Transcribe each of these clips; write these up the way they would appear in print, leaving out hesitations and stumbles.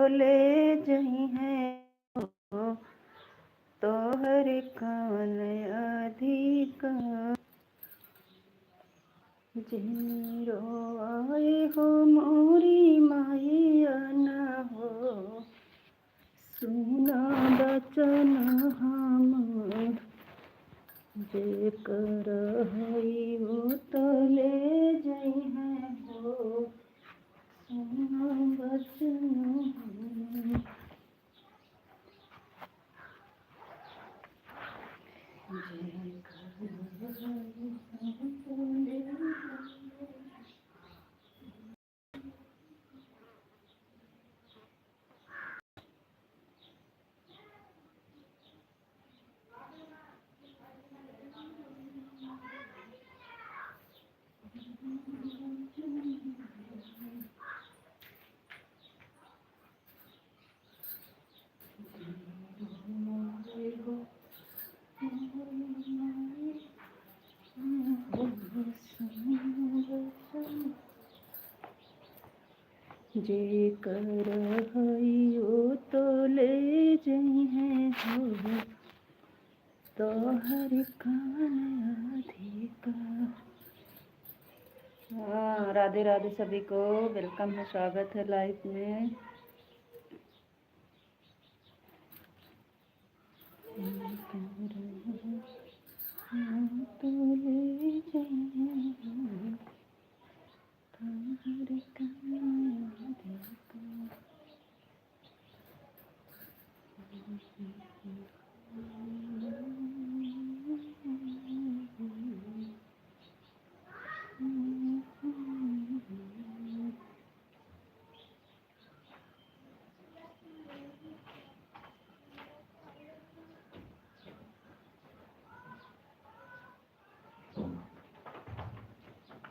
ले जही है तोहर कवन अधिकार। जिनी रोए हो मोरी माया न हो सुना बचन हम जे कर हो तो ले जई है हो सुना बचन हम। जे कर हो तो ले जे कर हो तो ले जई है हो तोहर कवन अधिकार। हाँ, राधे राधे सभी को, वेलकम है, स्वागत है लाइव में। तो ले जई है तोहर कवन अधिकार।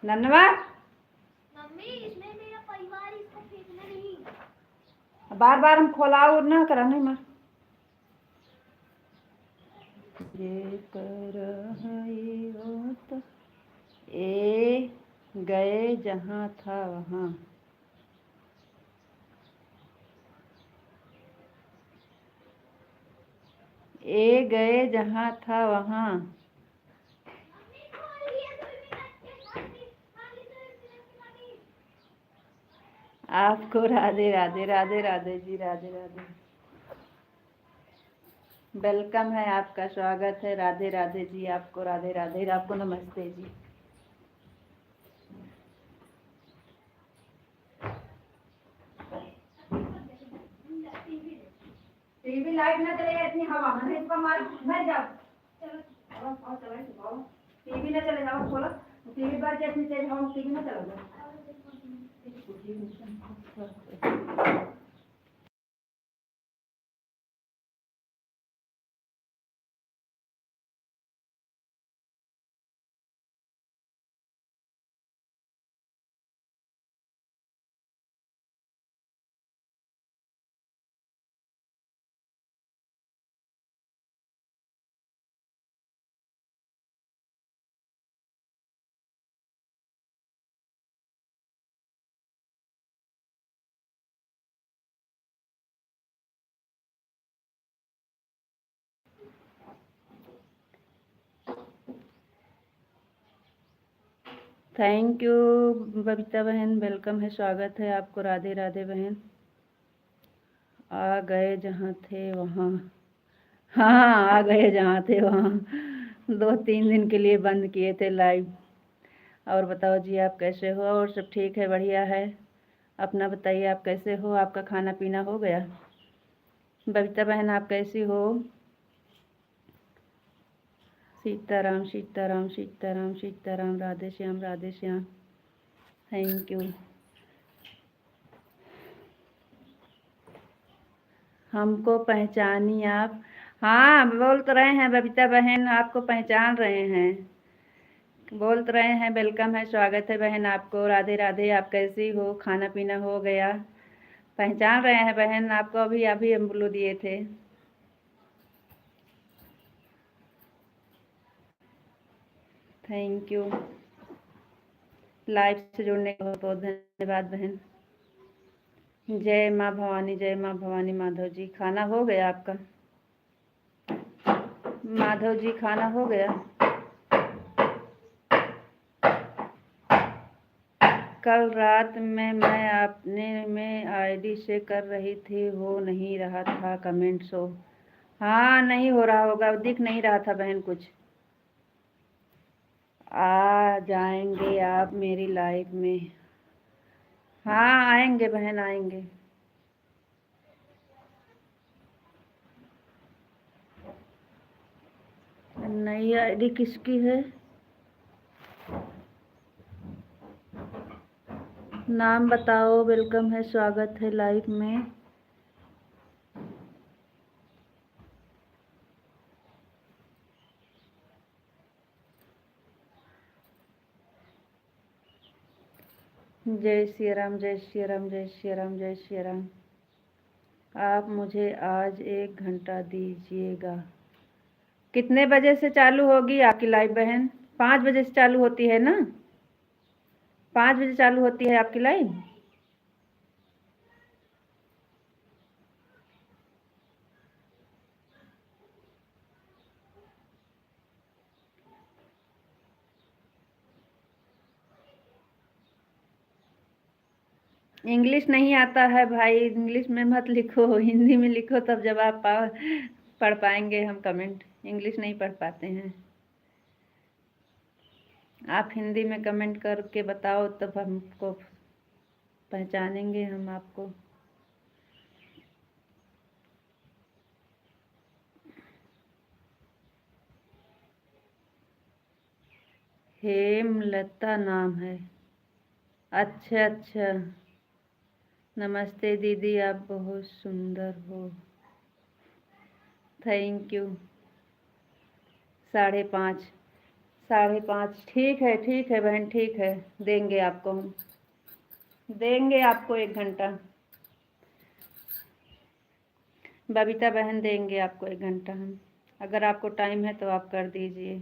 नन्नवा मम्मी इसमें मेरा परिवार, इसको फेंकना नहीं। बार बार हम खोलाओ ना करा नहीं मर। ये कर हो तो ए गए जहाँ था वहाँ। ए गए जहाँ था वहाँ आपको राधे राधे। राधे राधे जी, राधे राधे, वेलकम है, आपका स्वागत है। राधे राधे जी, आपको राधे राधे, आपको नमस्ते जी। टीवी लाइट ना चले, इतनी हवा में इसका मार मर जाओ। चलो टीवी ना चले जाओ, खोलो टीवी पर इतनी तेज हवा, टीवी ना चला जाओ। थैंक यू बबीता बहन, वेलकम है, स्वागत है आपको। राधे राधे बहन। आ गए जहाँ थे वहाँ। हाँ, आ गए जहाँ थे वहाँ। 2-3 दिन के लिए बंद किए थे लाइव। और बताओ जी, आप कैसे हो? और सब ठीक है, बढ़िया है। अपना बताइए, आप कैसे हो? आपका खाना पीना हो गया? बबीता बहन, आप कैसी हो? Sitaram Sitaram Sitaram Sitaram, Radhe Shyam Radhe Shyam, thank you. हमको पहचानी आप? हाँ, बोल तो रहे हैं बबीता बहन, आपको पहचान रहे हैं, बोल तो रहे हैं। वेलकम है, स्वागत है बहन आपको। राधे राधे, आप कैसी हो? खाना पीना हो गया? पहचान रहे हैं बहन आपको, अभी अभी हम बोलो दिए थे। थैंक यू, लाइव से जुड़ने का बहुत बहुत धन्यवाद बहन। जय माँ भवानी, जय माँ भवानी। माधव जी, खाना हो गया आपका? माधव जी, खाना हो गया? कल रात में मैं अपने में आईडी से कर रही थी, हो नहीं रहा था कमेंट शो। हाँ, नहीं हो रहा होगा, दिख नहीं रहा था बहन कुछ। आ जाएंगे आप मेरी लाइफ में? हाँ, आएंगे बहन, आएंगे। नई आईडी किसकी है? नाम बताओ। वेलकम है, स्वागत है लाइव में। जय श्री राम, जय श्री राम, जय श्री राम, जय श्री राम। आप मुझे आज 1 घंटा दीजिएगा। कितने बजे से चालू होगी आपकी लाइव बहन? 5 बजे से चालू होती है ना? 5 बजे चालू होती है आपकी लाइव? इंग्लिश नहीं आता है भाई, इंग्लिश में मत लिखो, हिंदी में लिखो, तब जब आप पढ़ पाएंगे हम कमेंट। इंग्लिश नहीं पढ़ पाते हैं। आप हिंदी में कमेंट करके बताओ, तब हमको पहचानेंगे हम आपको। हेमलता नाम है? अच्छा अच्छा। नमस्ते दीदी, आप बहुत सुंदर हो। Thank you. 5:30। 5:30, ठीक है बहन, ठीक है। देंगे आपको हम, देंगे आपको 1 घंटा। बबीता बहन, देंगे आपको 1 घंटा हम। अगर आपको टाइम है तो आप कर दीजिए।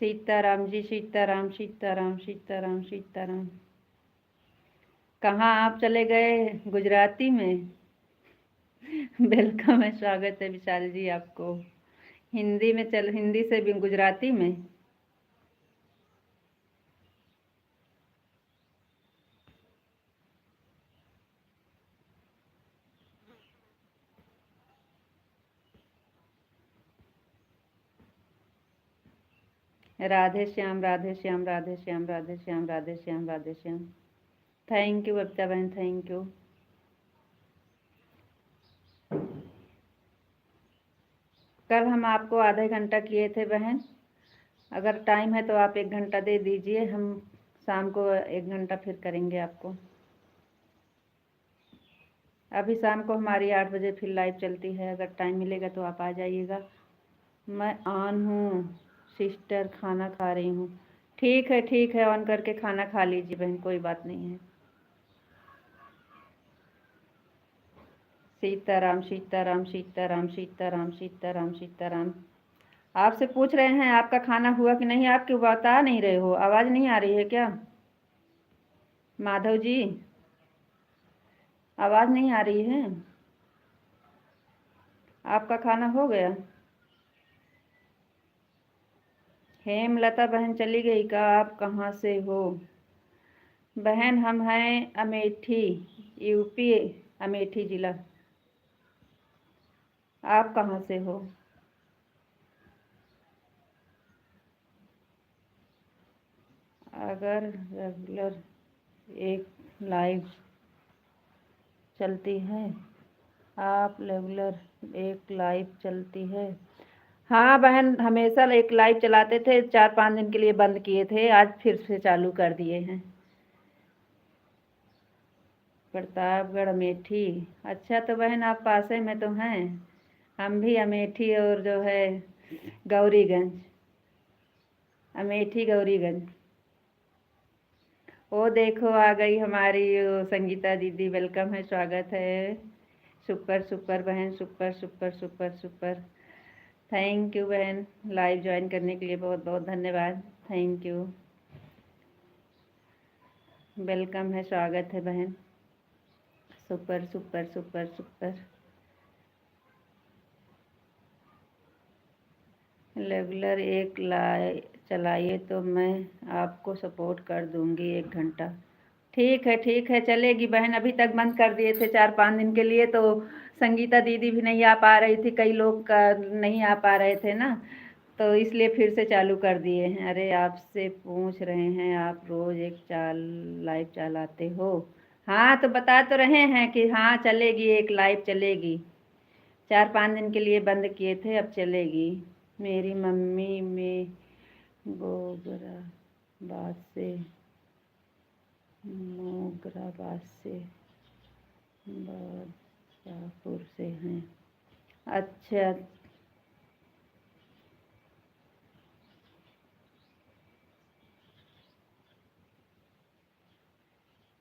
सीताराम जी, सीताराम, सीताराम, सीताराम, सीताराम। कहाँ आप चले गए? गुजराती में। वेलकम है, स्वागत है विशाल जी आपको। हिंदी से भी गुजराती में। राधे श्याम, राधे श्याम, राधे श्याम, राधे श्याम, राधे श्याम, राधे श्याम। थैंक यू बबीता बहन, थैंक यू। कल हम आपको आधे घंटा किए थे बहन। अगर टाइम है तो आप 1 घंटा दे दीजिए, हम शाम को 1 घंटा फिर करेंगे आपको। अभी शाम को हमारी 8 बजे फिर लाइव चलती है, अगर टाइम मिलेगा तो आप आ जाइएगा। मैं ऑन हूँ सिस्टर, खाना खा रही हूँ। ठीक है, ऑन करके खाना खा लीजिए बहन, कोई बात नहीं है। सीताराम, सीताराम, सीताराम, सीताराम, सीताराम, सीताराम। आपसे पूछ रहे हैं आपका खाना हुआ कि नहीं, आप क्यों बता नहीं रहे हो? आवाज़ नहीं आ रही है क्या माधव जी? आवाज़ नहीं आ रही है? आपका खाना हो गया? हेमलता बहन चली गई का? आप कहाँ से हो बहन? हम हैं अमेठी, यूपी, अमेठी जिला। आप कहाँ से हो? अगर रेगुलर एक लाइव चलती है, आप रेगुलर एक लाइव चलती है? हाँ बहन, हमेशा एक लाइव चलाते थे, 4-5 दिन के लिए बंद किए थे, आज फिर से चालू कर दिए हैं। प्रतापगढ़, अमेठी। अच्छा, तो बहन आप पासे में तो हैं। हम भी अमेठी और जो है गौरीगंज, अमेठी गौरीगंज। वो देखो आ गई हमारी वो संगीता दीदी, वेलकम है, स्वागत है। सुपर सुपर बहन, super super super super. Thank you बहन, लाइव ज्वाइन करने के लिए बहुत बहुत धन्यवाद। Thank you. वेलकम है, स्वागत है बहन। Super super super super. Regular एक चलाइए तो मैं आपको सपोर्ट कर दूंगी 1 घंटा। ठीक है चलेगी बहन। अभी तक बंद कर दिए थे 4-5 दिन के लिए, तो संगीता दीदी भी नहीं आ पा रही थी, कई लोग का नहीं आ पा रहे थे ना, तो इसलिए फिर से चालू कर दिए हैं। अरे आपसे पूछ रहे हैं, आप रोज़ एक लाइव चलाते हो? हाँ तो बता तो रहे हैं कि हाँ चलेगी, एक लाइव चलेगी। 4-5 दिन के लिए बंद किए थे, अब चलेगी। मेरी मम्मी में मोगराबाद से बादशाहपुर से हैं। अच्छा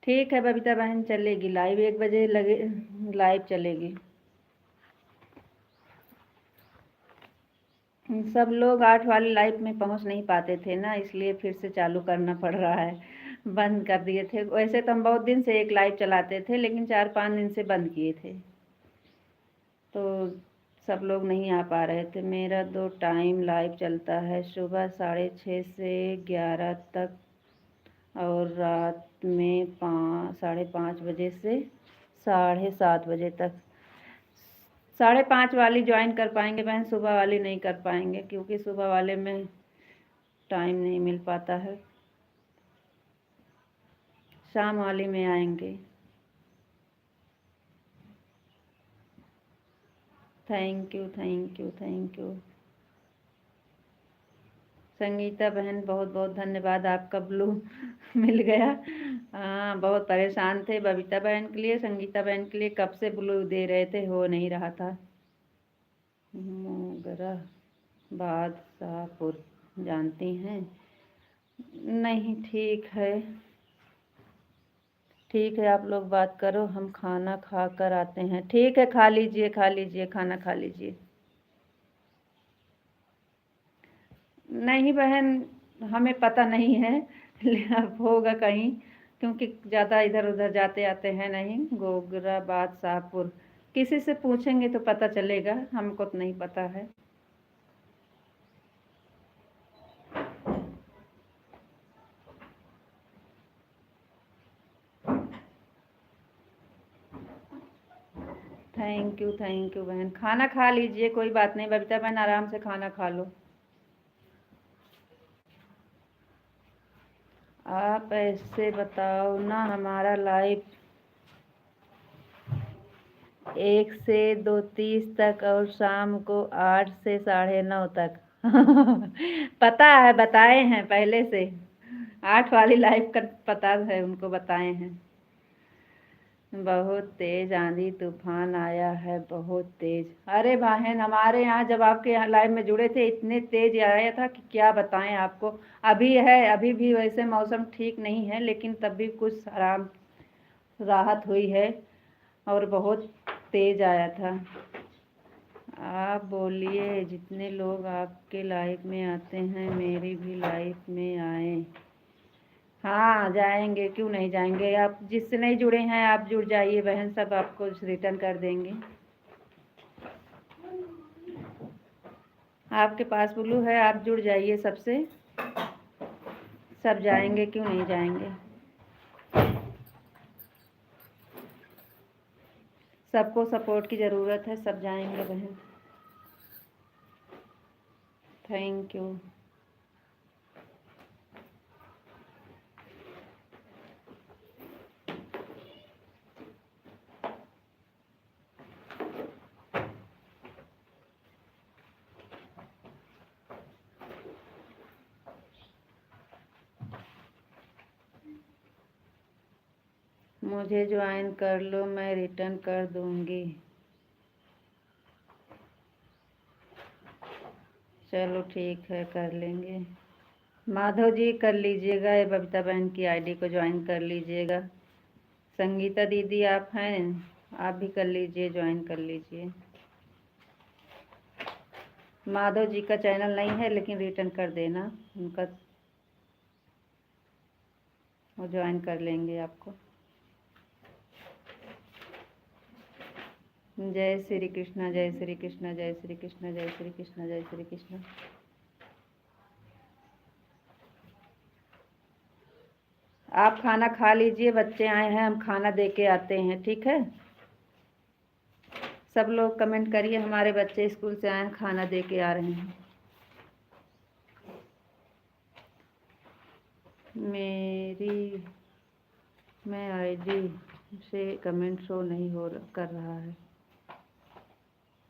ठीक है बबीता बहन, चलेगी लाइव 1 बजे लगे, लाइव चलेगी। सब लोग 8 वाली लाइव में पहुंच नहीं पाते थे ना, इसलिए फिर से चालू करना पड़ रहा है। बंद कर दिए थे, वैसे तो हम बहुत दिन से एक लाइव चलाते थे, लेकिन 4-5 दिन से बंद किए थे, तो सब लोग नहीं आ पा रहे थे। मेरा 2 टाइम लाइव चलता है, सुबह 6:30 से 11 तक और रात में 5:30 बजे से 7:30 बजे तक। 5:30 वाली ज्वाइन कर पाएंगे बहन, सुबह वाली नहीं कर पाएंगे, क्योंकि सुबह वाले में टाइम नहीं मिल पाता है। शाम वाली में आएंगे। Thank you thank you thank you. Sangeeta बहन बहुत बहुत धन्यवाद, आपका ब्लू मिल गया। हाँ बहुत परेशान थे बबीता बहन के लिए, संगीता बहन के लिए कब से ब्लू दे रहे थे, हो नहीं रहा था। मोगरा बादशाहपुर जानती हैं? नहीं, ठीक है आप लोग बात करो, हम खाना खा कर आते हैं। ठीक है, खा लीजिए खाना खा लीजिए। नहीं बहन, हमें पता नहीं है, अब होगा कहीं, क्योंकि ज़्यादा इधर उधर जाते आते हैं नहीं। गोगराबाद शाहपुर, किसी से पूछेंगे तो पता चलेगा, हमको तो नहीं पता है। थैंक यू बहन। खाना खा लीजिए, कोई बात नहीं बबीता बहन, आराम से खाना खा लो। आप ऐसे बताओ ना, हमारा लाइव 1 से 2:30 तक और शाम को 8 से 9:30 तक। पता है, बताए हैं पहले से। 8 वाली लाइव का पता है, उनको बताए हैं। बहुत तेज आंधी तूफान आया है, बहुत तेज। अरे बहन, हमारे यहाँ जब आपके यहाँ लाइव में जुड़े थे, इतने तेज आया था कि क्या बताएं आपको। अभी है, अभी भी वैसे मौसम ठीक नहीं है, लेकिन तब भी कुछ राहत हुई है, और बहुत तेज आया था। आप बोलिए, जितने लोग आपके लाइव में आते हैं मेरी भी लाइव में आए। हाँ जाएंगे, क्यों नहीं जाएंगे। आप जिससे नहीं जुड़े हैं आप जुड़ जाइए बहन, सब आपको रिटर्न कर देंगे। आपके पास ब्लू है, आप जुड़ जाइए सबसे, सब जाएंगे, क्यों नहीं जाएंगे। सबको सपोर्ट की ज़रूरत है, सब जाएंगे बहन। Thank you. मुझे ज्वाइन कर लो, मैं रिटर्न कर दूंगी। चलो ठीक है, कर लेंगे। माधव जी कर लीजिएगा, ये बबीता बहन की आईडी को ज्वाइन कर लीजिएगा। संगीता दीदी आप हैं, आप भी कर लीजिए, ज्वाइन कर लीजिए। माधव जी का चैनल नहीं है, लेकिन रिटर्न कर देना उनका। वो ज्वाइन कर लेंगे आपको। जय श्री कृष्णा, जय श्री कृष्णा, जय श्री कृष्णा, जय श्री कृष्णा, जय श्री कृष्णा। आप खाना खा लीजिए, बच्चे आए हैं, हम खाना दे के आते हैं, ठीक है। सब लोग कमेंट करिए, हमारे बच्चे स्कूल से आए हैं, खाना दे के आ रहे हैं। मेरी मैं आईडी से कमेंट शो नहीं कर रहा है।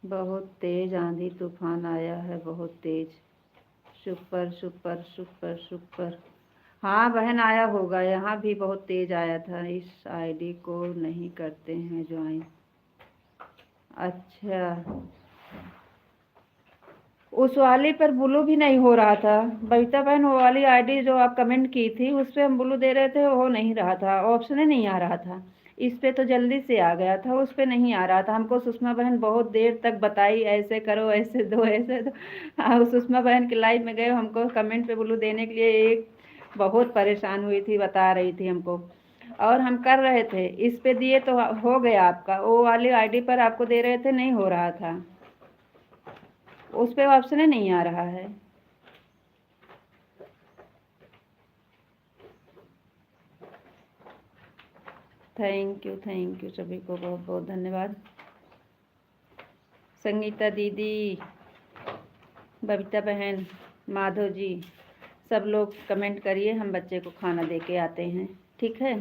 बहुत तेज आंधी तूफान आया है, बहुत तेज। Super super super super. हाँ बहन, आया होगा, यहाँ भी बहुत तेज आया था। इस आईडी को नहीं करते हैं ज्वाइन। अच्छा, उस वाली पर ब्लू भी नहीं हो रहा था बबीता बहन। वो वाली आईडी जो आप कमेंट की थी उस पर हम ब्लू दे रहे थे, वो नहीं रहा था, ऑप्शन ही नहीं आ रहा था। इस पे तो जल्दी से आ गया था, उस पे नहीं आ रहा था। हमको सुषमा बहन बहुत देर तक बताई, ऐसे करो, ऐसे दो, ऐसे दो। हाँ, सुषमा बहन के लाइव में गए, हमको कमेंट पे ब्लू देने के लिए एक बहुत परेशान हुई थी, बता रही थी हमको, और हम कर रहे थे। इस पे दिए तो हो गया आपका, वो वाली आईडी पर आपको दे रहे थे, नहीं हो रहा था, उस पे ऑप्शन ही नहीं आ रहा है। थैंक यू सभी को बहुत बहुत धन्यवाद। संगीता दीदी, बबीता बहन, माधव जी, सब लोग कमेंट करिए, हम बच्चे को खाना दे के आते हैं, ठीक है।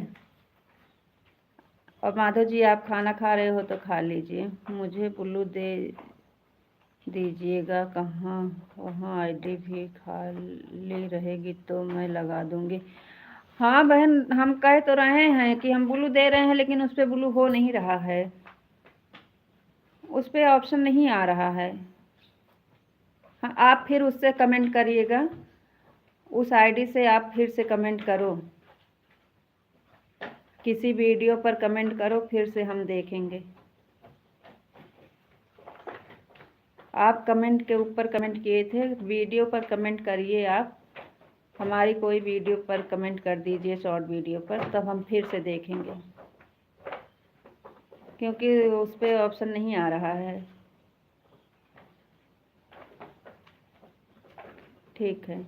और माधव जी, आप खाना खा रहे हो तो खा लीजिए, मुझे ब्लू दे दीजिएगा। कहाँ वहाँ आईडी भी खाली रहेगी तो मैं लगा दूंगी। हाँ बहन, हम कह तो रहे हैं कि हम ब्लू दे रहे हैं, लेकिन उस पर ब्लू हो नहीं रहा है, उस पर ऑप्शन नहीं आ रहा है। हाँ, आप फिर उससे कमेंट करिएगा, उस आईडी से आप फिर से कमेंट करो, किसी वीडियो पर कमेंट करो, फिर से हम देखेंगे। आप कमेंट के ऊपर कमेंट किए थे, वीडियो पर कमेंट करिए आप, हमारी कोई वीडियो पर कमेंट कर दीजिए, शॉर्ट वीडियो पर, तब हम फिर से देखेंगे, क्योंकि उस पर ऑप्शन नहीं आ रहा है। ठीक है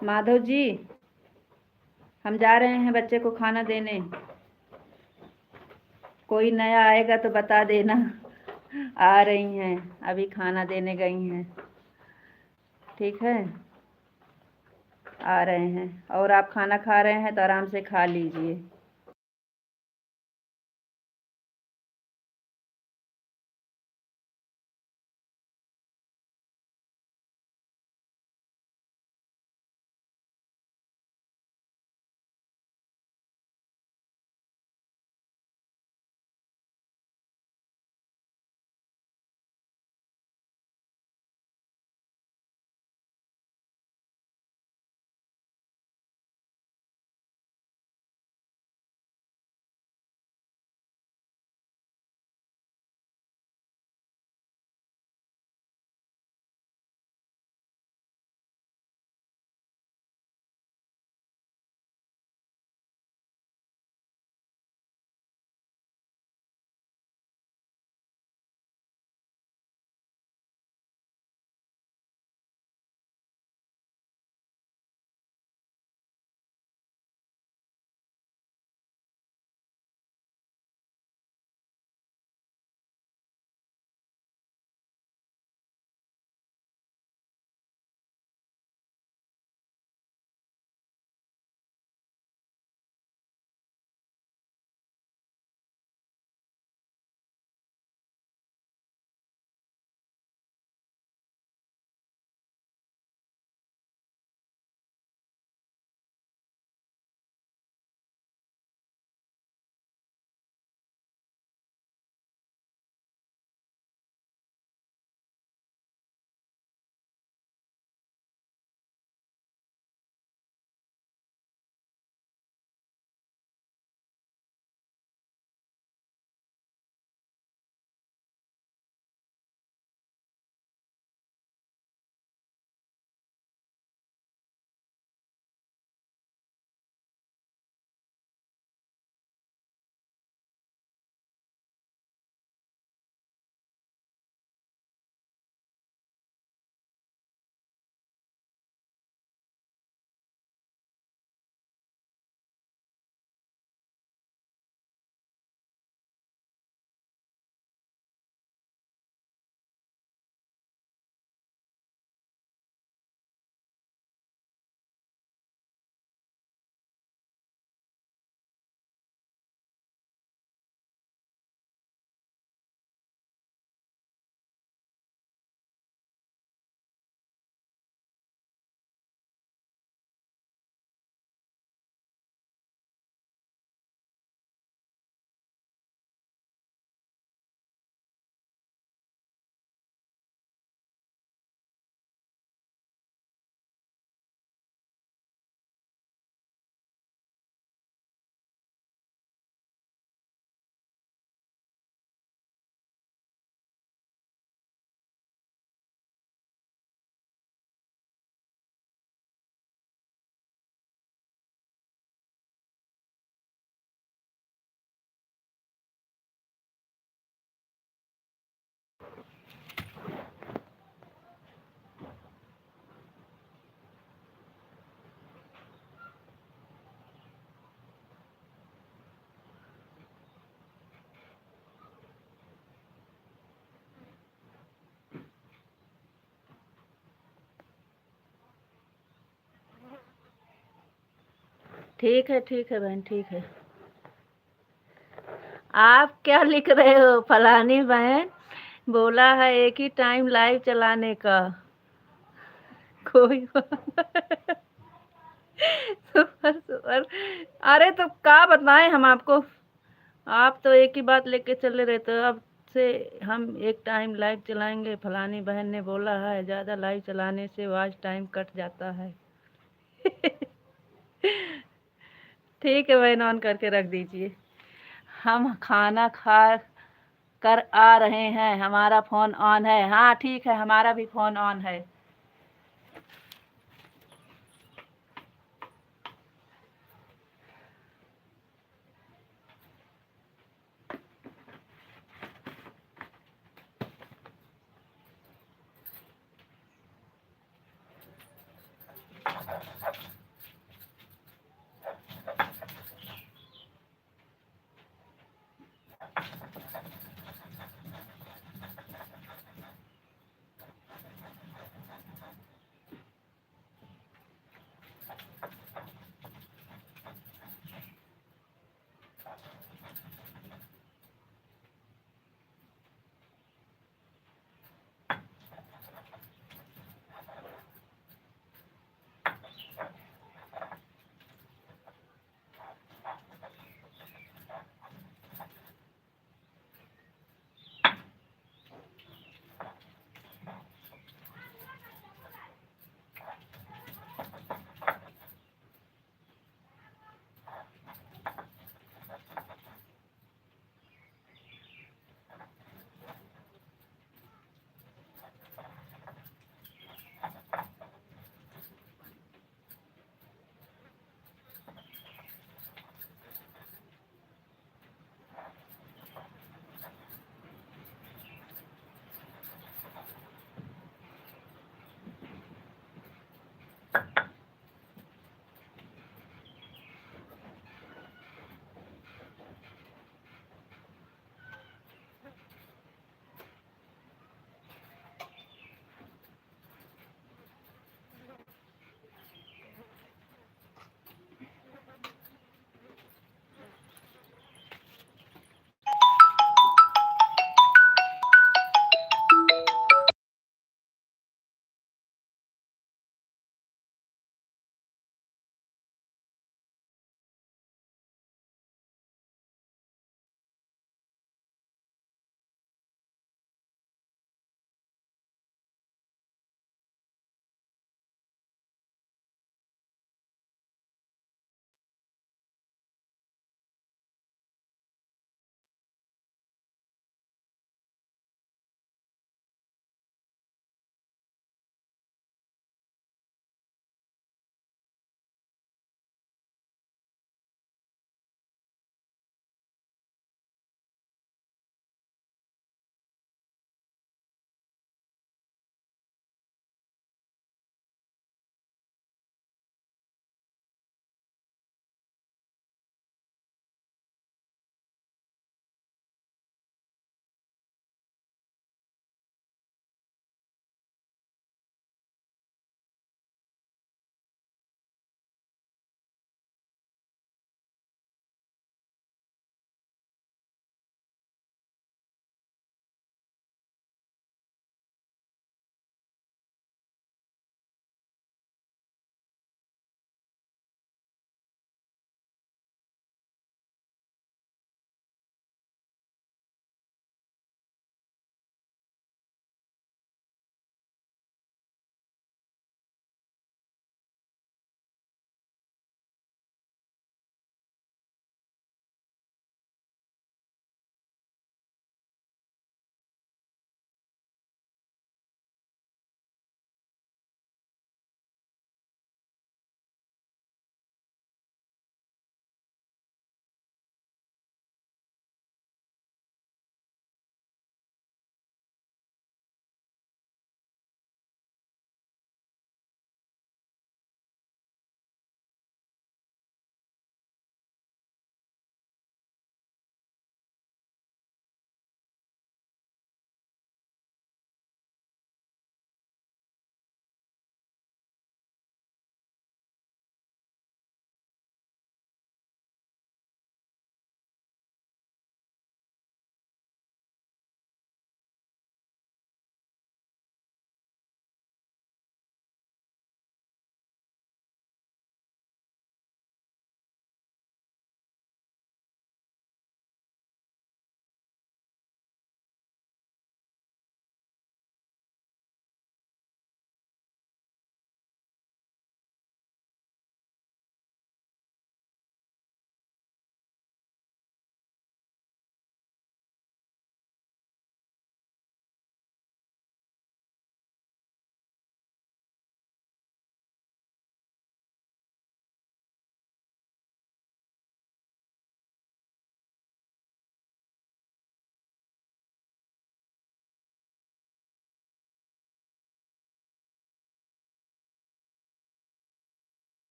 माधव जी, हम जा रहे हैं बच्चे को खाना देने, कोई नया आएगा तो बता देना। आ रही हैं, अभी खाना देने गई हैं, ठीक है, आ रहे हैं। और आप खाना खा रहे हैं तो आराम से खा लीजिए। ठीक है बहन, ठीक है। आप क्या लिख रहे हो? फलानी बहन बोला है एक ही टाइम लाइव चलाने का। कोई सुपर सुपर। अरे तो क्या बताएं हम आपको, आप तो एक ही बात लेके चले रहते हो। अब से हम एक टाइम लाइव चलाएंगे। फलानी बहन ने बोला है ज़्यादा लाइव चलाने से वॉच टाइम कट जाता है। ठीक है बहन, ऑन करके रख दीजिए। हम खाना खा कर आ रहे हैं, हमारा फ़ोन ऑन है। हाँ ठीक है, हमारा भी फ़ोन ऑन है।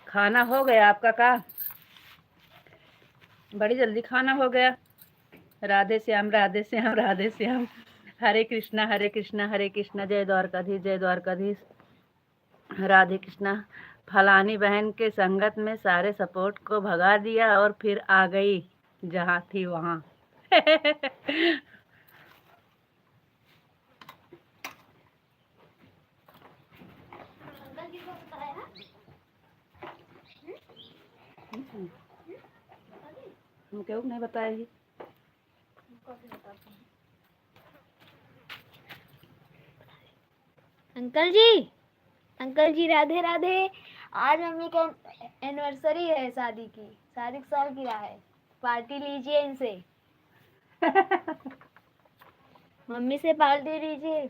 खाना हो गया आपका का? बड़ी जल्दी खाना हो गया। राधे श्याम राधे श्याम राधे श्याम। हरे कृष्णा हरे कृष्णा हरे कृष्णा। जय द्वारकाधीश जय द्वारकाधीश। राधे कृष्णा। फलानी बहन के संगत में सारे सपोर्ट को भगा दिया और फिर आ गई जहाँ थी वहाँ। अंकल जी को बताया? हम क्यों नहीं बताएगी? अंकल जी राधे राधे। आज मम्मी का एनिवर्सरी है शादी की सालगिरह है। पार्टी लीजिए इनसे। मम्मी से पार्टी लीजिए।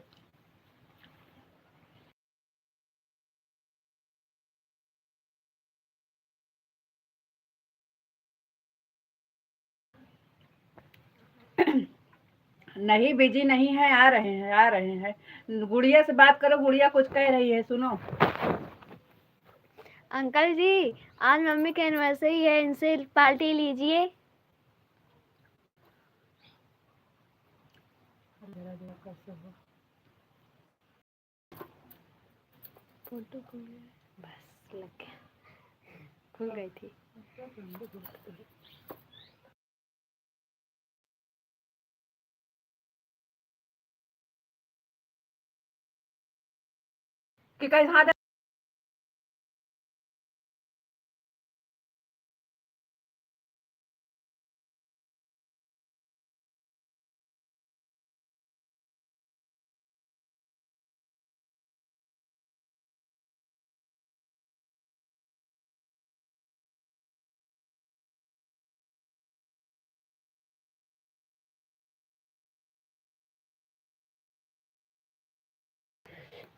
नहीं बिजी नहीं है, आ रहे हैं आ रहे हैं। गुड़िया से बात करो, गुड़िया कुछ कह रही है, सुनो। अंकल जी आज मम्मी का एनिवर्सरी है, इनसे पार्टी लीजिए। फोटो खुल गया, बस लग गया, खुल गई थी। कि कहीं हाथ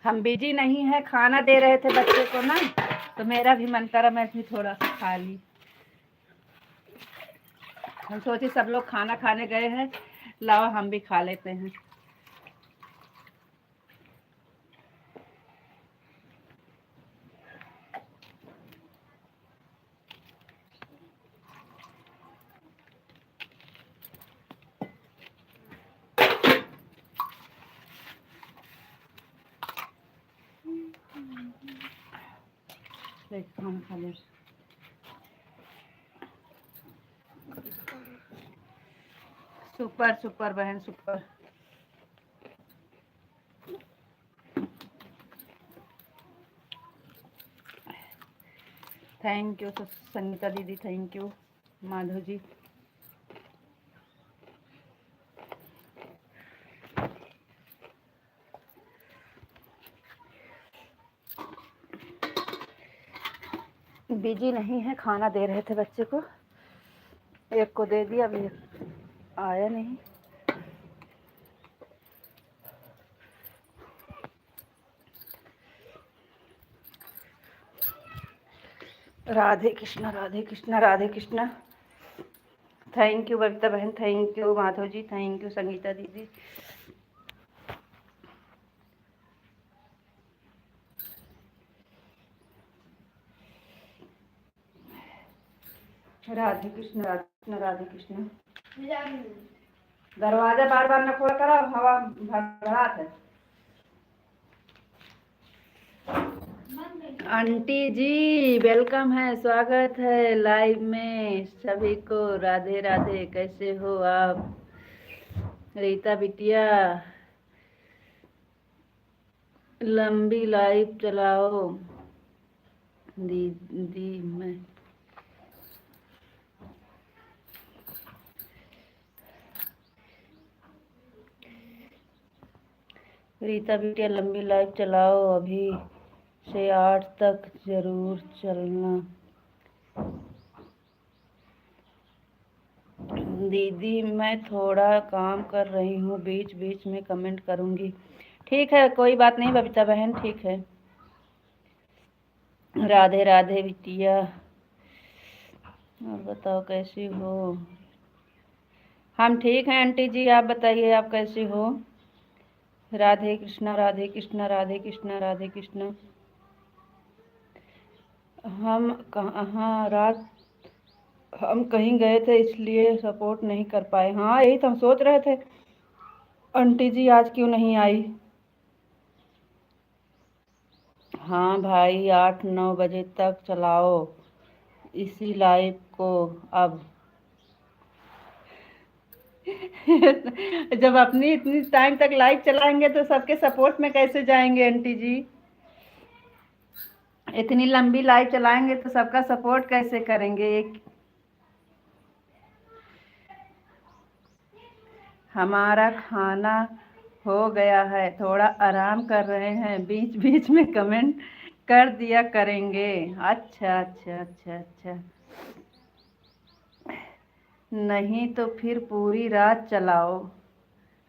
हम बिजी नहीं है, खाना दे रहे थे बच्चे को ना, तो मेरा भी मन करा मैं भी थोड़ा सा खा ली। हम सोचे सब लोग खाना खाने गए हैं, लाओ हम भी खा लेते हैं। खाना खा ले। सुपर सुपर बहन सुपर। थैंक यू संगीता दीदी, thank you Madhav ji. Busy नहीं है, खाना दे रहे थे बच्चे को, एक को दे दिया, अभी आया नहीं। राधे कृष्णा राधे कृष्णा राधे कृष्णा। थैंक यू बबीता बहन, thank you Madhav ji, thank you Sangeeta दीदी। राधे कृष्ण राधे कृष्ण राधे कृष्ण। दरवाजा बार बार न खोला करो, हवा भड़बड़ात है। आंटी जी वेलकम है, स्वागत है लाइव में सभी को। राधे राधे, कैसे हो आप? रीता बिटिया लंबी लाइव चलाओ दीदी। मैं रीता बिटिया लंबी लाइव चलाओ, अभी से 8 तक जरूर चलना। दीदी मैं थोड़ा काम कर रही हूँ, बीच बीच में कमेंट करूँगी। ठीक है, कोई बात नहीं बबीता बहन, ठीक है। राधे राधे बिटिया, और बताओ कैसी हो? हम ठीक हैं आंटी जी, आप बताइए आप कैसी हो? राधे कृष्णा राधे कृष्णा राधे कृष्णा राधे कृष्णा। हम कहाँ रात हम कहीं गए थे इसलिए सपोर्ट नहीं कर पाए। हाँ यही तो हम सोच रहे थे, आंटी जी आज क्यों नहीं आई। हाँ भाई 8-9 बजे तक चलाओ इसी लाइव को अब। जब अपनी इतनी टाइम तक लाइव चलाएंगे तो सबके सपोर्ट में कैसे जाएंगे आंटी जी। इतनी लंबी लाइव चलाएंगे तो सबका सपोर्ट कैसे करेंगे। एक हमारा खाना हो गया है, थोड़ा आराम कर रहे हैं, बीच बीच में कमेंट कर दिया करेंगे। अच्छा अच्छा अच्छा अच्छा। नहीं तो फिर पूरी रात चलाओ।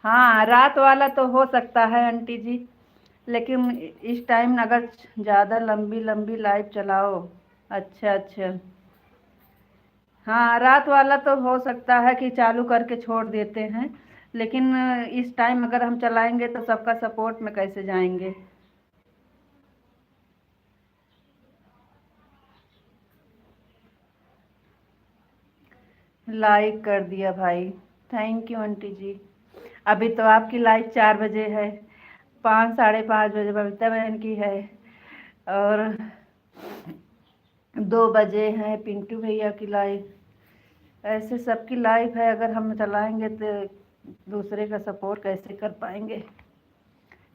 हाँ रात वाला तो हो सकता है आंटी जी, लेकिन इस टाइम अगर ज़्यादा लंबी लंबी लाइव चलाओ। अच्छा अच्छा। हाँ रात वाला तो हो सकता है कि चालू करके छोड़ देते हैं, लेकिन इस टाइम अगर हम चलाएंगे तो सबका सपोर्ट में कैसे जाएंगे। लाइक कर दिया भाई, थैंक यू आंटी जी। अभी तो आपकी लाइव 4 बजे है, 5 साढ़े 5 बजे बबीता बहन की है, और 2 बजे है पिंटू भैया की लाइव। ऐसे सबकी लाइव है, अगर हम चलाएंगे तो दूसरे का सपोर्ट कैसे कर पाएंगे।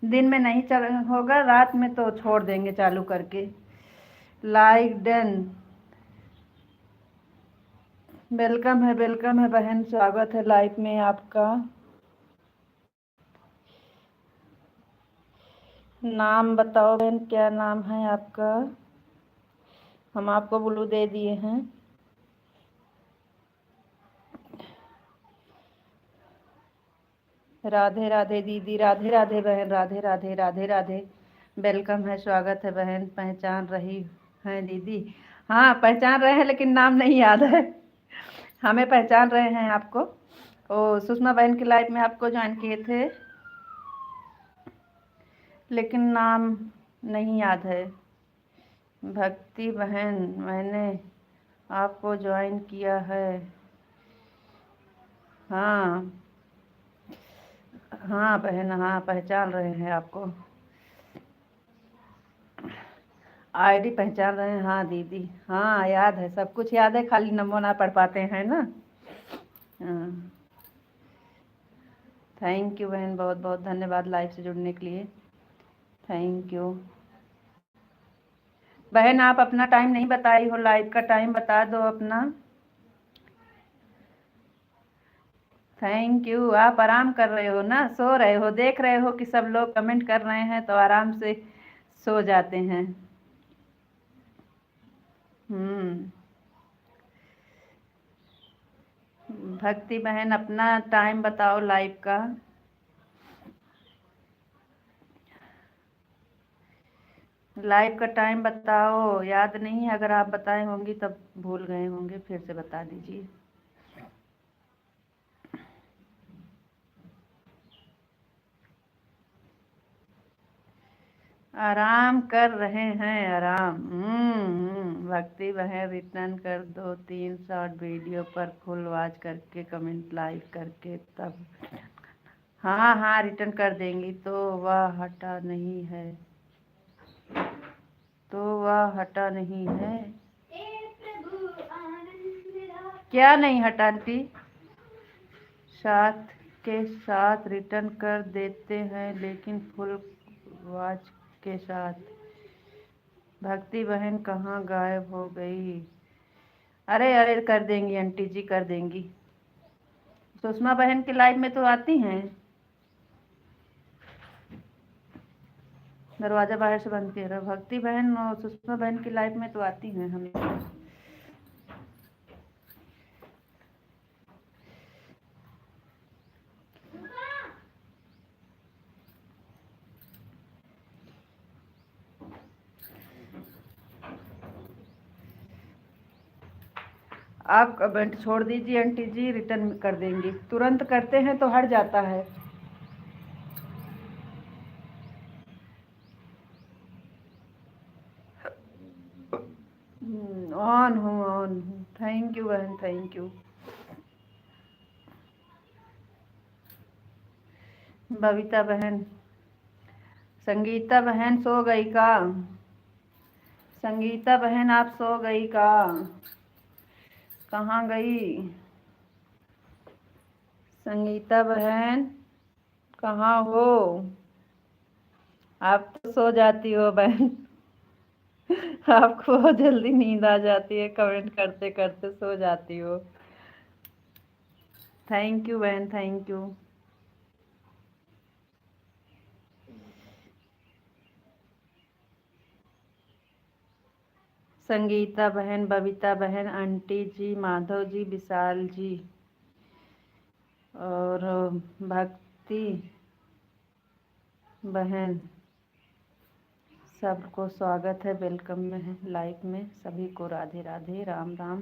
दिन में नहीं चल होगा, रात में तो छोड़ देंगे चालू करके। Like done. वेलकम है बहन, स्वागत है लाइव में आपका। नाम बताओ बहन, क्या नाम है आपका। हम आपको ब्लू दे दिए हैं। राधे राधे दीदी, राधे राधे बहन, राधे राधे राधे राधे। वेलकम है, स्वागत है बहन। पहचान रही हैं दीदी। हाँ पहचान रहे हैं, लेकिन नाम नहीं याद है। हमें पहचान रहे हैं आपको। ओ सुषमा बहन की लाइफ में आपको ज्वाइन किए थे, लेकिन नाम नहीं याद है। भक्ति बहन, मैंने आपको ज्वाइन किया है। हाँ हाँ बहन, हाँ पहचान रहे हैं आपको। आईडी पहचान रहे हैं, हाँ दीदी। हाँ याद है, सब कुछ याद है, खाली नंबर ना पढ़ पाते हैं ना। हाँ थैंक यू बहन, बहुत बहुत धन्यवाद लाइव से जुड़ने के लिए। थैंक यू बहन। आप अपना टाइम नहीं बताई हो, लाइव का टाइम बता दो अपना। Thank you. आप आराम कर रहे हो ना, सो रहे हो, देख रहे हो कि सब लोग कमेंट कर रहे हैं तो आराम से सो जाते हैं। हम्म। भक्ति बहन अपना टाइम बताओ लाइव का। लाइव का टाइम बताओ, याद नहीं है, अगर आप बताए होंगी तब भूल गए होंगे, फिर से बता दीजिए। आराम कर रहे हैं, आराम। भक्ति बहन रिटर्न कर दो 3 शॉर्ट वीडियो पर फुल वॉच करके कमेंट लाइक करके तब। हाँ हाँ रिटर्न कर देंगी। तो वह हटा नहीं है, तो वह हटा नहीं है। क्या नहीं हटा आंटी, साथ के साथ रिटर्न कर देते हैं, लेकिन फुल वॉच के साथ। भक्ति बहन कहाँ गायब हो गई। अरे अरे कर देंगी आंटी जी, कर देंगी। सुषमा बहन की लाइव में तो आती हैं। दरवाजा बाहर से बंद किया रहा। भक्ति बहन और सुषमा बहन की लाइव में तो आती हैं हमेशा। आप कमेंट छोड़ दीजिए आंटी जी, रिटर्न कर देंगी। तुरंत करते हैं तो हट जाता है। ऑन हूँ। थैंक यू बहन, थैंक यू। बबीता बहन, संगीता बहन सो गई का? संगीता बहन आप सो गई का? कहाँ गई संगीता बहन? कहाँ हो? आप तो सो जाती हो बहन। आपको बहुत जल्दी नींद आ जाती है, कमेंट करते करते सो जाती हो। थैंक यू बहन, थैंक यू। संगीता बहन, बबीता बहन, आंटी जी, माधव जी, विशाल जी और भक्ति बहन, सबको स्वागत है, वेलकम में है लाइव में। सभी को राधे राधे, राम राम,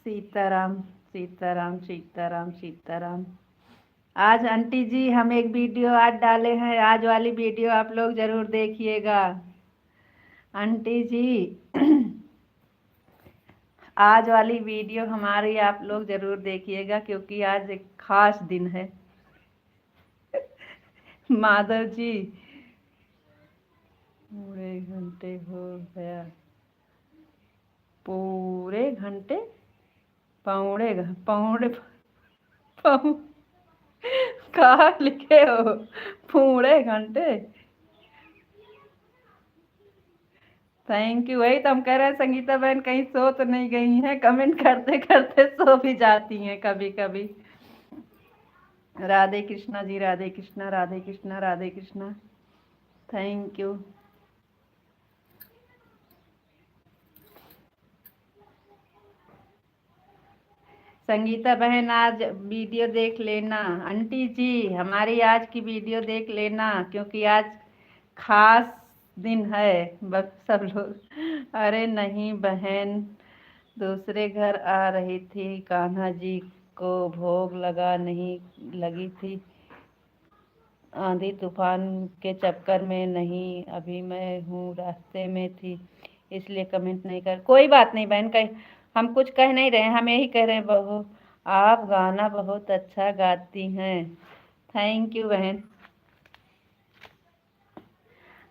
सीताराम सीताराम सीताराम सीताराम। आज आंटी जी हम एक वीडियो आज डाले हैं, आज वाली वीडियो आप लोग जरूर देखिएगा। आंटी जी आज वाली वीडियो हमारी आप लोग जरूर देखिएगा, क्योंकि आज एक खास दिन है। माधव जी, पूरे घंटे हो गया, पूरे घंटे, पौड़े पौड़े पौ कहा लिखे हो? पूरे घंटे। Thank you. वही तो हम कह रहे हैं, संगीता बहन कहीं सो तो नहीं गई हैं? कमेंट करते करते सो भी जाती हैं कभी कभी। राधे कृष्णा जी, राधे कृष्णा, राधे कृष्णा, राधे कृष्णा। Thank you. संगीता बहन आज वीडियो देख लेना। आंटी जी हमारी आज की वीडियो देख लेना, क्योंकि आज खास दिन है। बस सब लोग, अरे नहीं बहन, दूसरे घर आ रही थी, कान्हा जी को भोग लगा नहीं लगी थी, आंधी तूफान के चक्कर में नहीं, अभी मैं हूँ रास्ते में थी, इसलिए कमेंट नहीं कर। कोई बात नहीं बहन, कह हम कुछ कह नहीं रहे हैं, हम यही कह रहे हैं, बहू आप गाना बहुत अच्छा गाती हैं। थैंक यू बहन।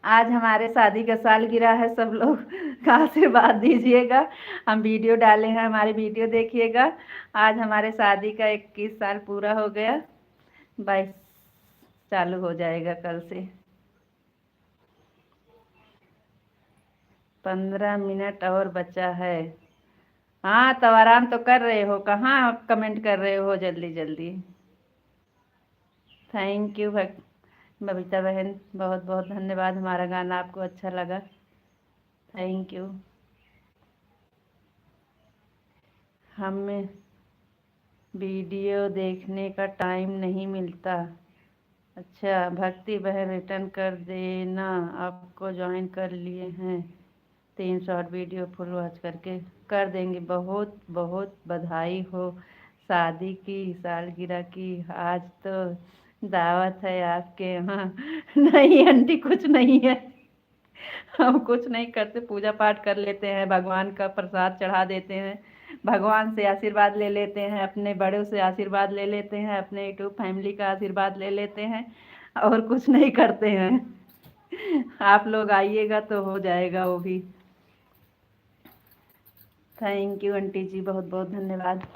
आज हमारे शादी का सालगिरह है, सब लोग का आशीर्वाद दीजिएगा। हम वीडियो डाले हैं, हमारी वीडियो देखिएगा। आज हमारे शादी का 21 साल पूरा हो गया, 22 चालू हो जाएगा कल से। 15 मिनट और बचा है। हाँ तो आराम तो कर रहे हो, कहाँ कमेंट कर रहे हो जल्दी जल्दी। थैंक यू बबीता बहन, बहुत बहुत धन्यवाद, हमारा गाना आपको अच्छा लगा। Thank you. हमें वीडियो देखने का टाइम नहीं मिलता। अच्छा भक्ति बहन, रिटर्न कर देना, आपको ज्वाइन कर लिए हैं, 3 शॉर्ट वीडियो फुल वॉच करके कर देंगे। बहुत बहुत बधाई हो शादी की सालगिरह की। आज तो दावत है आपके यहाँ। नहीं आंटी कुछ नहीं है, हम कुछ नहीं करते, पूजा पाठ कर लेते हैं, भगवान का प्रसाद चढ़ा देते हैं, भगवान से आशीर्वाद ले लेते हैं, अपने बड़ों से आशीर्वाद ले लेते हैं, अपने यूट्यूब फैमिली का आशीर्वाद ले लेते हैं, और कुछ नहीं करते हैं। आप लोग आइएगा तो हो जाएगा वो भी। थैंक यू आंटी जी, बहुत बहुत धन्यवाद।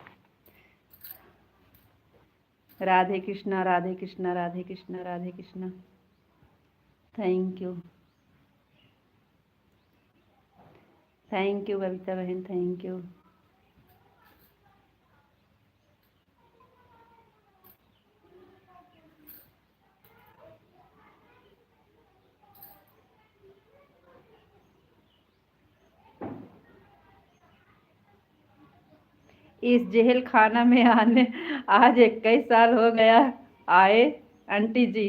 Radhe Krishna, Radhe Krishna, Radhe Krishna, Radhe Krishna. Thank you. Thank you Babita बहन, थैंक यू। इस जेल खाना में आने आज 21 साल हो गया आए आंटी जी।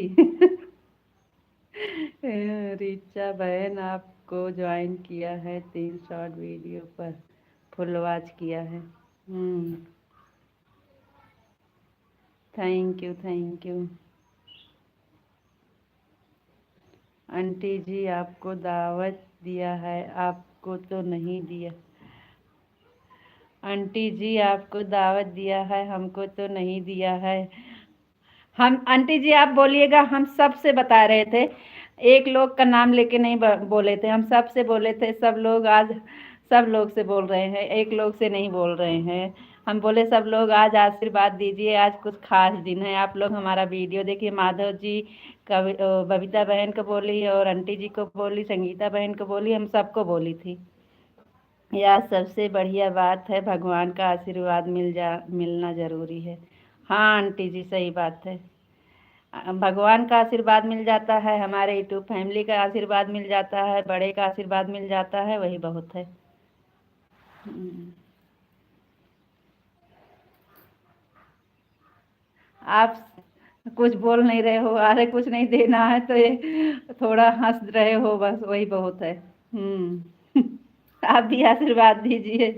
रिचा बहन आपको ज्वाइन किया है, 3 शॉर्ट वीडियो पर फुल वॉच किया है। Thank you, thank you. Aunty ji आपको दावत दिया है, आपको तो नहीं दिया। आंटी जी आपको दावत दिया है, हमको तो नहीं दिया है। हम आंटी जी आप बोलिएगा, हम सबसे बता रहे थे, एक लोग का नाम लेके नहीं बोले थे, हम सबसे बोले थे। सब लोग आज सब लोग से बोल रहे हैं, एक लोग से नहीं बोल रहे हैं। हम बोले सब लोग आज आशीर्वाद दीजिए, आज कुछ खास दिन है। आप लोग हमारा वीडियो देखिए। माधव जी बबीता बहन को बोली और आंटी जी को बोली, संगीता बहन को बोली, हम सबको बोली थी। यह सबसे बढ़िया बात है, भगवान का आशीर्वाद मिलना जरूरी है। हाँ आंटी जी सही बात है। भगवान का आशीर्वाद मिल जाता है, हमारे यूट्यूब फैमिली का आशीर्वाद मिल जाता है, बड़े का आशीर्वाद मिल जाता है, वही बहुत है। आप कुछ बोल नहीं रहे हो, अरे कुछ नहीं देना है तो ये थोड़ा हंस रहे हो, बस वही बहुत है। आप भी आशीर्वाद दीजिए।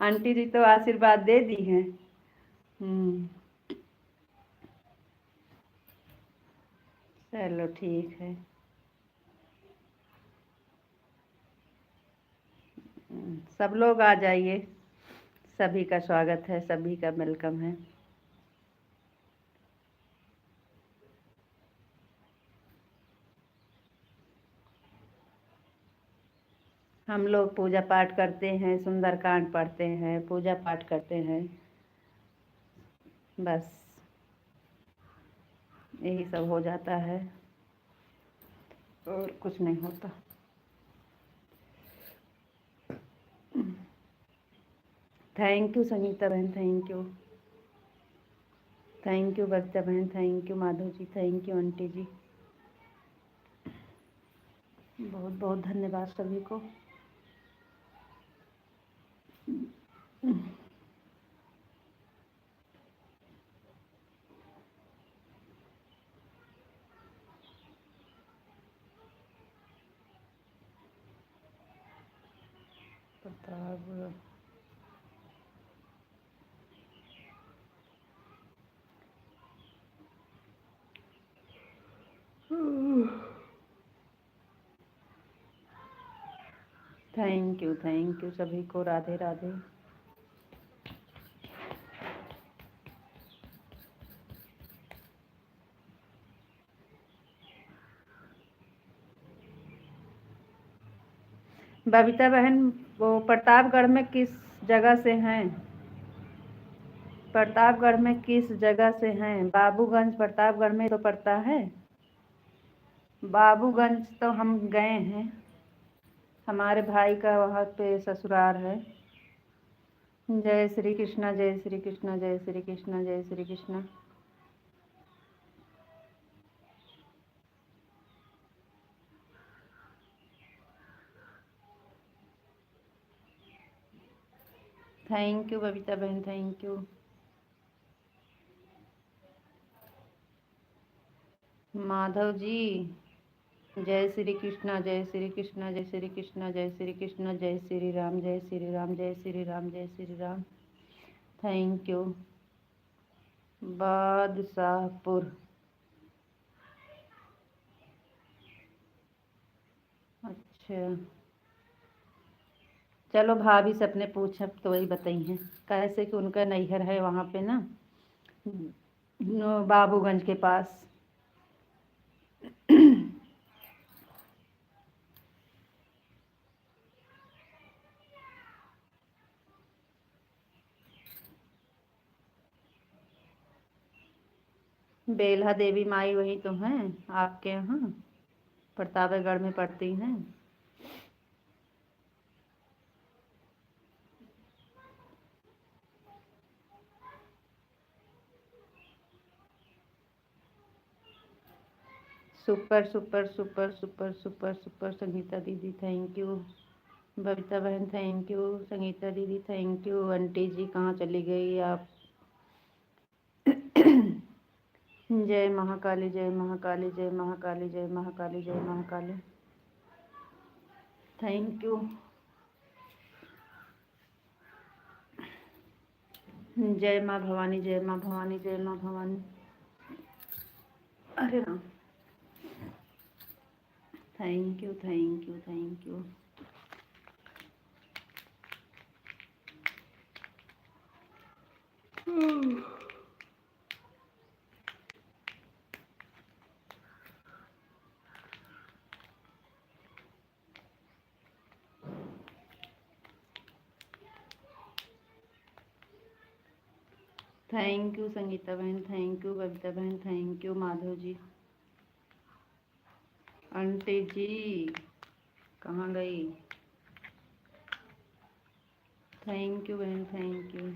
आंटी जी तो आशीर्वाद दे दी हैं। चलो ठीक है। सब लोग आ जाइए, सभी का स्वागत है, सभी का वेलकम है। हम लोग पूजा पाठ करते हैं, सुंदरकांड पढ़ते हैं, पूजा पाठ करते हैं, बस यही सब हो जाता है और कुछ नहीं होता। थैंक यू संगीता बहन, थैंक यू, थैंक यू बच्चा बहन, thank you Madhav ji, thank you aunty ji, बहुत बहुत धन्यवाद सभी को। प्रताप थैंक यू सभी को, राधे राधे। बबीता बहन वो प्रतापगढ़ में किस जगह से हैं? प्रतापगढ़ में किस जगह से हैं? बाबूगंज प्रतापगढ़ में तो पड़ता है। बाबूगंज तो हम गए हैं, हमारे भाई का वहाँ पे ससुराल है। जय श्री कृष्णा, जय श्री कृष्णा, जय श्री कृष्णा, जय श्री कृष्णा। थैंक यू बबीता बहन, थैंक यू। माधव जी जय श्री कृष्णा, जय श्री कृष्णा, जय श्री कृष्णा, जय श्री कृष्णा, जय श्री राम, जय श्री राम, जय श्री राम, जय श्री राम। Thank you. बादशाहपुर, अच्छा चलो भाभी से अपने पूछब तो वही बताई हैं, कैसे कि उनका नैहर है वहाँ पे ना, बाबूगंज के पास। बेल्हा देवी माई वही तो हैं आपके यहाँ, प्रतापगढ़ में पड़ती हैं। Super super super super super super Sangeeta दीदी थैंक यू। बबीता बहन थैंक यू, संगीता दीदी थैंक यू। आंटी जी कहाँ चली गई आप? जय महाकाली, जय महाकाली, जय महाकाली, जय महाकाली, जय महाकाली। Thank you. जय माँ भवानी, जय माँ भवानी, जय माँ भवानी। अरे Ram, thank you, thank you, thank you. Thank you Sangeeta बहन, थैंक यू बबीता बहन, thank you Madhav ji. Aunty ji कहाँ गई? थैंक यू बहन, थैंक यू।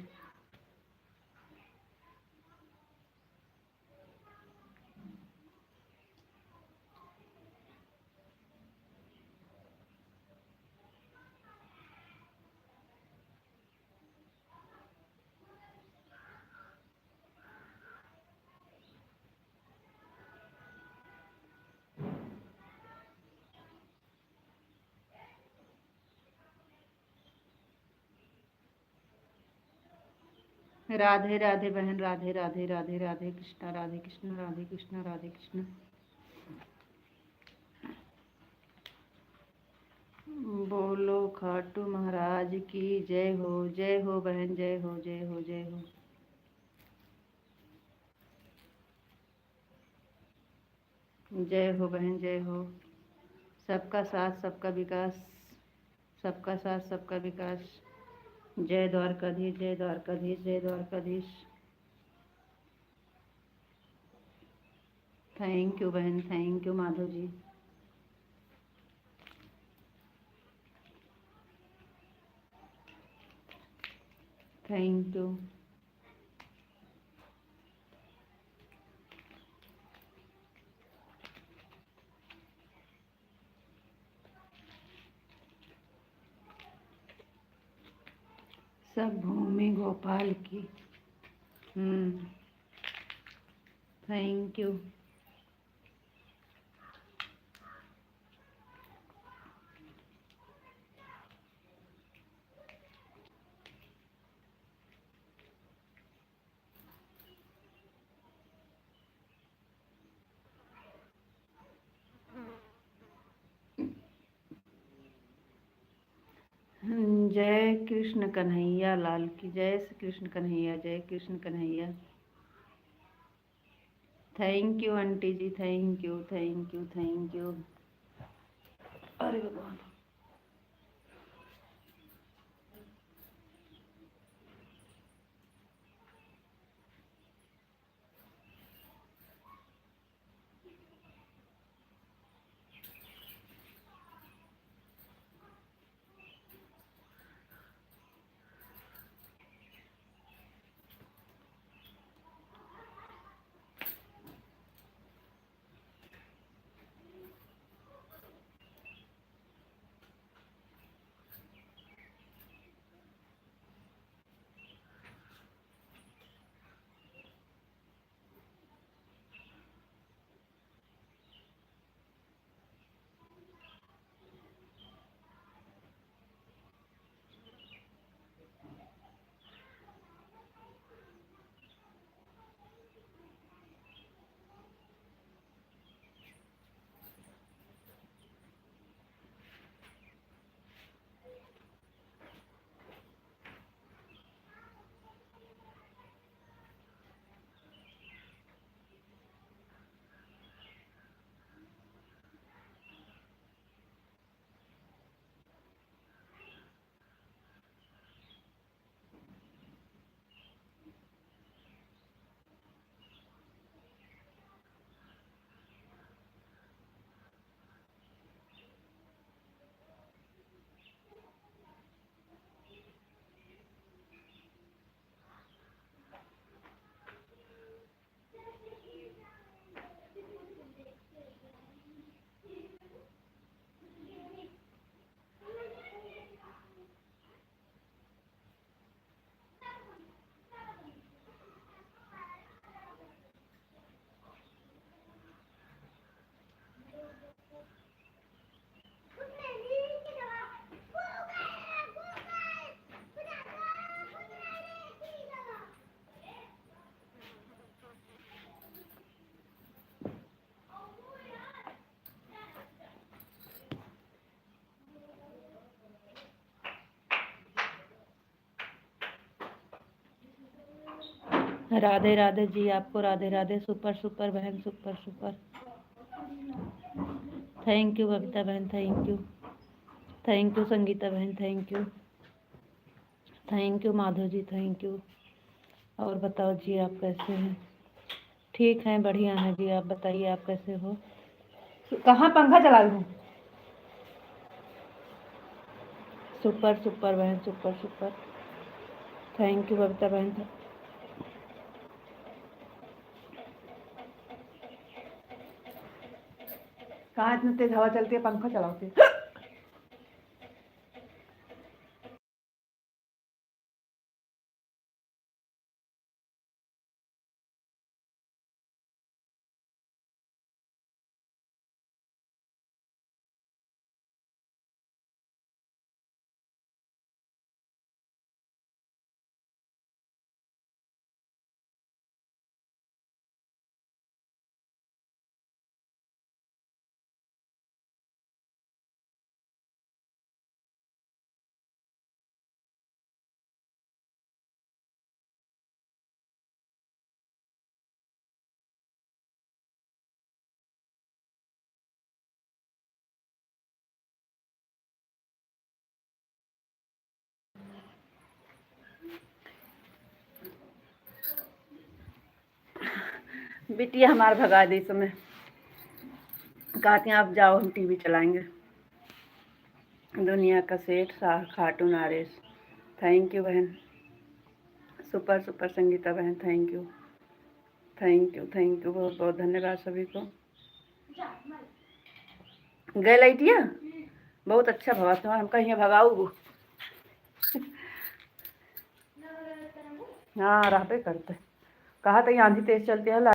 राधे राधे बहन, राधे राधे, राधे राधे कृष्णा, राधे कृष्णा, राधे कृष्णा, राधे कृष्णा। बोलो खाटू महाराज की जय हो, जय हो बहन, जय हो, जय हो, जय हो। जय हो बहन, जय हो। सबका साथ सबका विकास, सबका साथ सबका विकास। जय द्वारकाधीश, जय द्वारकाधीश, जय द्वारकाधीश। थैंक यू बहन, thank you Madhav ji. Thank you. सब भूमि गोपाल की। Thank you. जय कृष्ण कन्हैया लाल की, जय श्री कृष्ण कन्हैया, जय Krishna Kanhaiya. Thank you aunty ji, thank you, thank you, thank you. अरे भगवान। राधे राधे जी, आपको राधे राधे। सुपर सुपर बहन, super super. Thank you Babita बहन, thank you. Thank you Sangeeta बहन, thank you. Thank you Madhav ji, thank you. और बताओ जी, आप कैसे हैं? ठीक हैं, बढ़िया हैं जी। आप बताइए, आप कैसे हो? कहाँ पंखा चला लूँ? सुपर सुपर बहन, super super. Thank you Babita बहन। कहाँ इतनी तेज हवा चलती है, पंखा चलाओ। बिटिया हमार भगा दी समय। कहती हैं आप जाओ, हम टीवी चलाएंगे। दुनिया का सेठ खाटू नारेश। थैंक यू बहन। सुपर सुपर संगीता बहन, thank you. Thank you, thank you, बहुत बहुत धन्यवाद सभी को। गए लाइटिया बहुत अच्छा भगा तुम्हारा, हम कहीं भगाऊ। हाँ रहबे करते। कहा था आंधी तेज चलती है।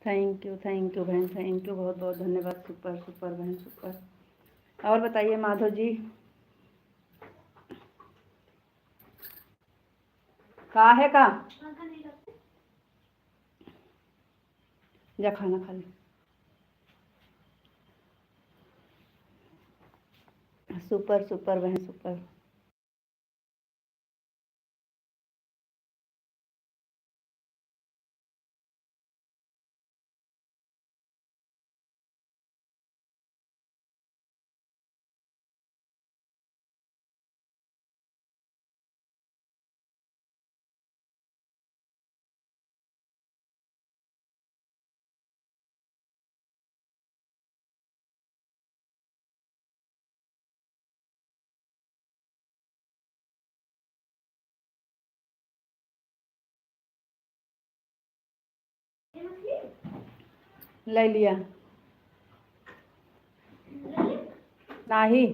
थैंक यू बहन, थैंक यू, बहुत बहुत धन्यवाद। सुपर सुपर बहन, सुपर। और बताइए माधव जी, कहाँ है? कहाँ जा खाना खा ले। सुपर सुपर बहन, सुपर। ले लिया नहीं।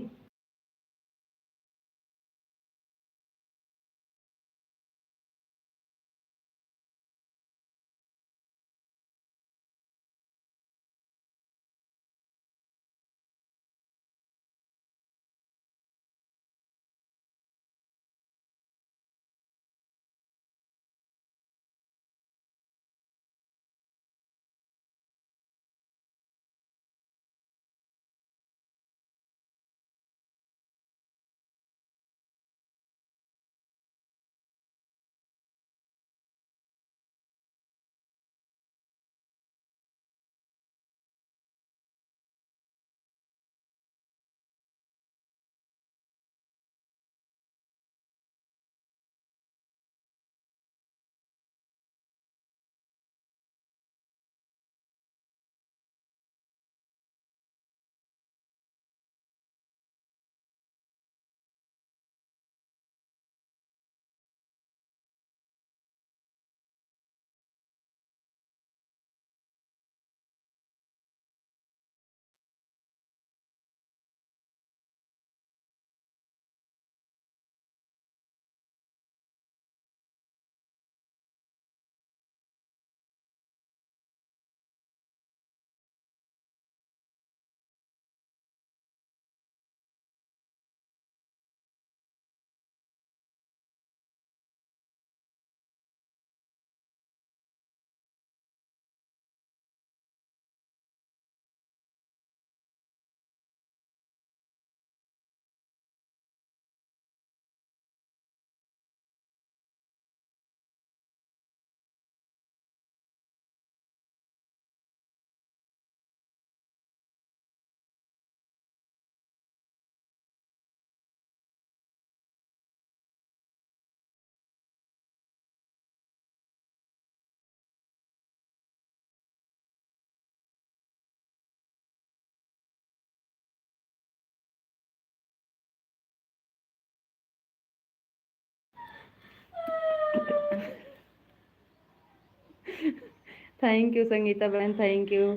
थैंक यू संगीता बहन, थैंक यू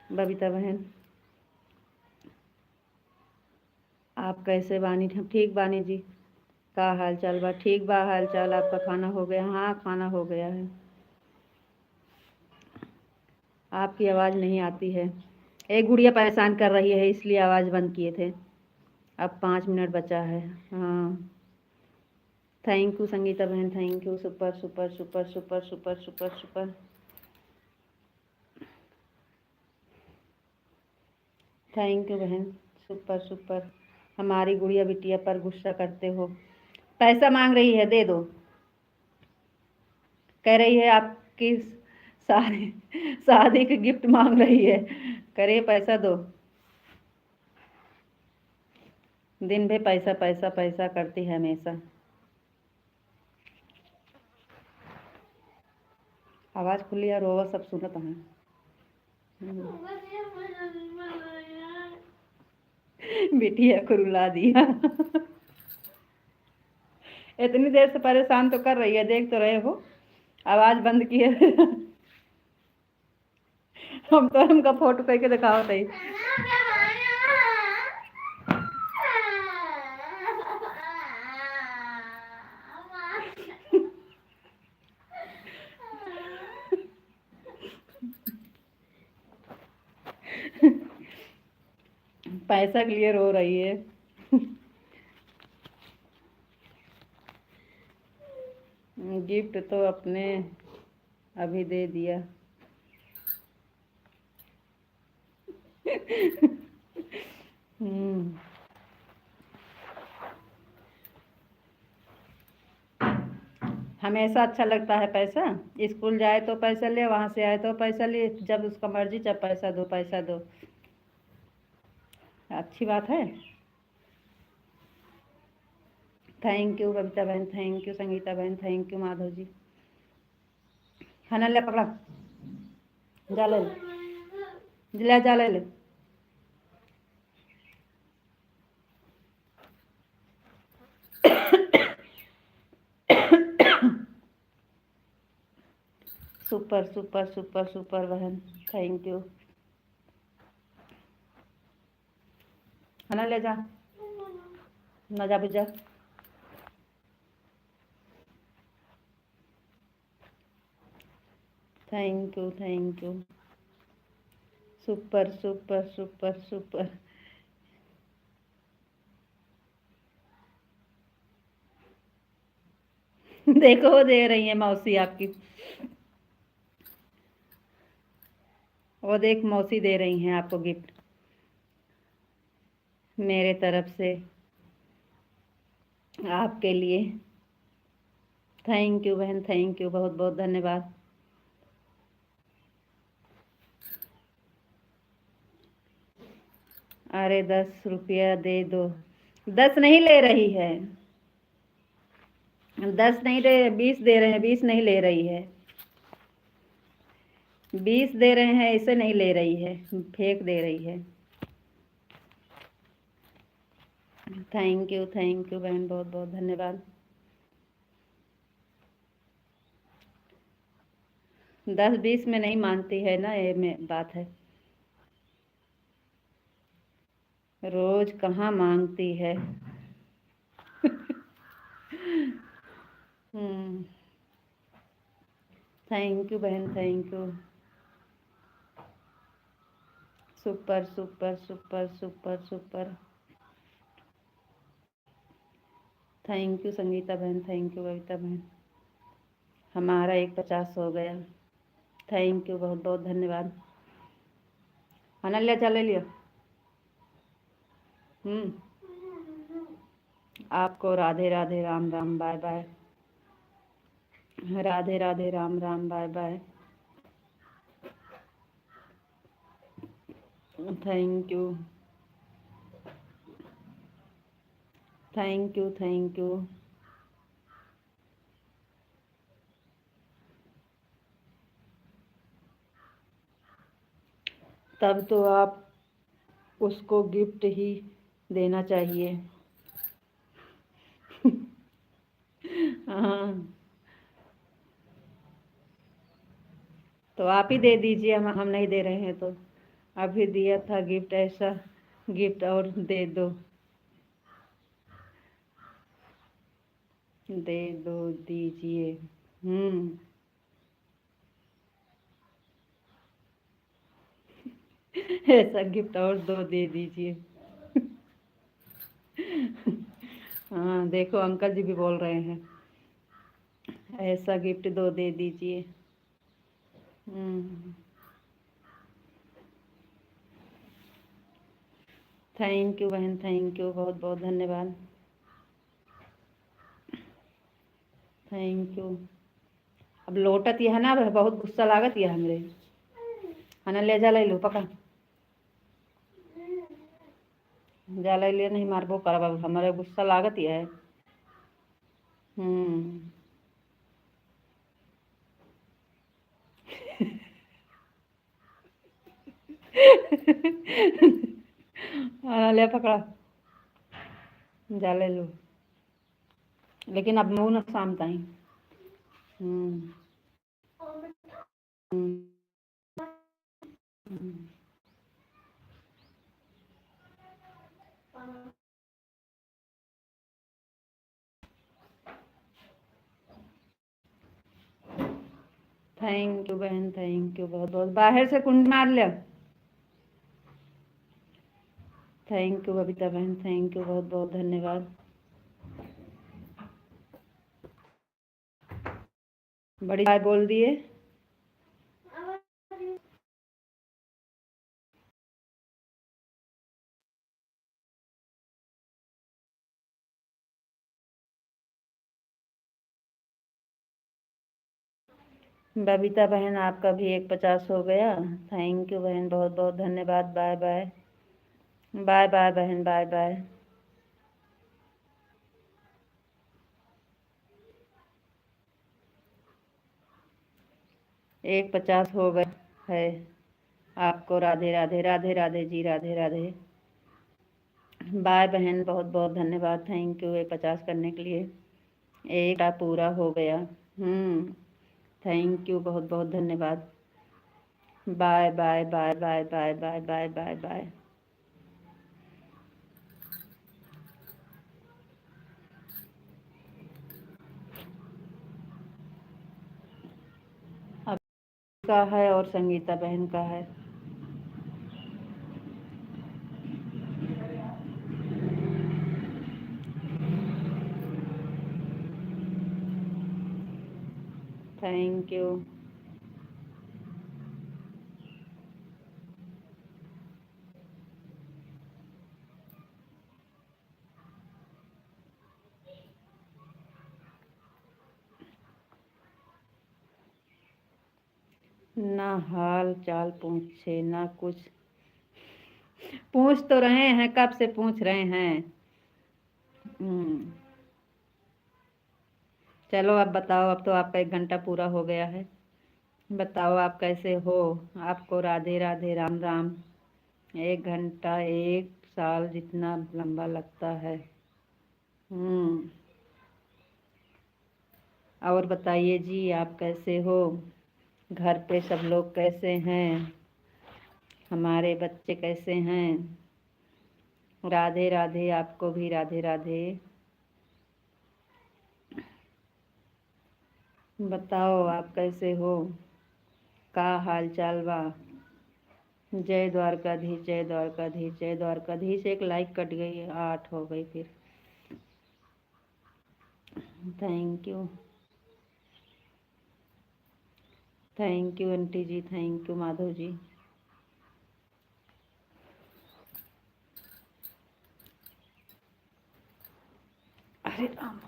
बबीता बहन। आप कैसे बानी? ठीक बानी जी। का हाल चाल बा? ठीक बा हाल चाल। आपका खाना हो गया? हाँ खाना हो गया है। आपकी आवाज़ नहीं आती है। एक गुड़िया परेशान कर रही है इसलिए आवाज़ बंद किए थे। अब 5 मिनट बचा है। हाँ थैंक यू संगीता बहन, thank you. Super super super super super super super. Thank you बहन, सुपर सुपर। हमारी गुड़िया बिटिया पर गुस्सा करते हो। पैसा मांग रही है, दे दो। कह रही है आपकी शादी शादी की गिफ्ट मांग रही है। करे पैसा दो। दिन भर पैसा पैसा पैसा करती है हमेशा। आवाज़ खुली और रोवा सब सुनत हैं। बिटिया को रुला दिया। इतनी देर से परेशान तो कर रही है, देख तो रहे हो। आवाज़ बंद की है। हम तो उनका फोटो करके दिखाओ सही। पैसा क्लियर हो रही है। गिफ्ट तो अपने अभी दे दिया। हमेशा अच्छा लगता है पैसा। स्कूल जाए तो पैसा ले, वहाँ से आए तो पैसा ले, जब उसका मर्जी जब पैसा दो पैसा दो। अच्छी बात है। थैंक यू बबीता बहन, थैंक यू संगीता बहन, थैंक यू माधव जी। खाना ले पकड़ा, जा ले ले, जा ले ले। सुपर सुपर सुपर सुपर बहन, थैंक यू। खाना ले जा, ना जा बुझा। Thank you thank you. Super super super super. देखो वो दे रही है मौसी आपकी। वो देख मौसी दे रही हैं आपको गिफ्ट मेरे तरफ से आपके लिए। थैंक यू बहन, थैंक यू, बहुत बहुत धन्यवाद। अरे 10 रुपया दे दो। 10 नहीं ले रही है। 10 नहीं दे, 20 दे रहे हैं। 20 नहीं ले रही है। 20 दे रहे हैं, ऐसे नहीं ले रही है, फेंक दे रही है। थैंक यू बहन, बहुत बहुत धन्यवाद। 10-20 में नहीं मानती है ना, ये में बात है। रोज कहाँ मांगती है। थैंक यू बहन, thank you. Super super super super super. Thank you Sangeeta बहन, थैंक यू बबीता बहन। हमारा 150 हो गया। थैंक यू, बहुत बहुत धन्यवाद। अनल्या चले लियो। आपको Radhe Radhe, Ram Ram, bye bye. Radhe Radhe, Ram Ram, bye bye. Thank you thank you thank you. तब तो आप उसको गिफ्ट ही देना चाहिए। हाँ तो आप ही दे दीजिए, हम नहीं दे रहे हैं तो। अभी दिया था गिफ्ट, ऐसा गिफ्ट और दे दो, दे दो, दीजिए। ऐसा गिफ्ट और दो, दे दीजिए। हाँ देखो, अंकल जी भी बोल रहे हैं, ऐसा गिफ्ट दो, दे दीजिए। थैंक यू बहन, थैंक यू, बहुत बहुत धन्यवाद, थैंक यू। अब लोटत यह ना, बहुत गुस्सा लागत यह हमरे, है ना। ले जा, ले लो, पकड़, जा ले ले, नहीं मारबो करब, अब हमारे गुस्सा लागत यह है। हाँ ले पकड़ा, जा ले लो, लेकिन अब मुँह न शाम ताई। हम्म थैंक यू बहन, थैंक यू, बहुत बहुत। बाहर से कुंड मार ले। थैंक यू बबीता बहन, थैंक यू, बहुत बहुत धन्यवाद। बड़ी बात बोल दिए। बबीता बहन, आपका भी 150 हो गया। थैंक यू बहन, बहुत बहुत धन्यवाद। बाय बाय, बाय बाय बहन, बाय बाय। 150 हो गए है आपको। राधे राधे, राधे राधे जी, राधे राधे। बाय बहन, बहुत बहुत धन्यवाद, थैंक यू 150 करने के लिए। एक पूरा हो गया। थैंक यू, बहुत बहुत धन्यवाद। Bye bye bye bye bye bye bye bye bye. अब का है और संगीता बहन का है। Thank you. ना हाल चाल पूछे, ना कुछ। पूछ तो रहे हैं, कब से पूछ रहे हैं। चलो अब बताओ, अब तो आपका 1 घंटा पूरा हो गया है। बताओ आप कैसे हो। आपको राधे राधे, राम राम। 1 घंटा 1 साल जितना लंबा लगता है। और बताइए जी, आप कैसे हो। घर पे सब लोग कैसे हैं। हमारे बच्चे कैसे हैं। राधे राधे, आपको भी राधे राधे। बताओ आप कैसे हो, का हाल चाल बा। जय द्वारकाधीश, जय द्वारकाधीश, जय द्वारकाधीश। एक लाइक कट गई है, 8 हो गई फिर। Thank you, thank you aunty ji, thank you Madhav ji. अरे राम,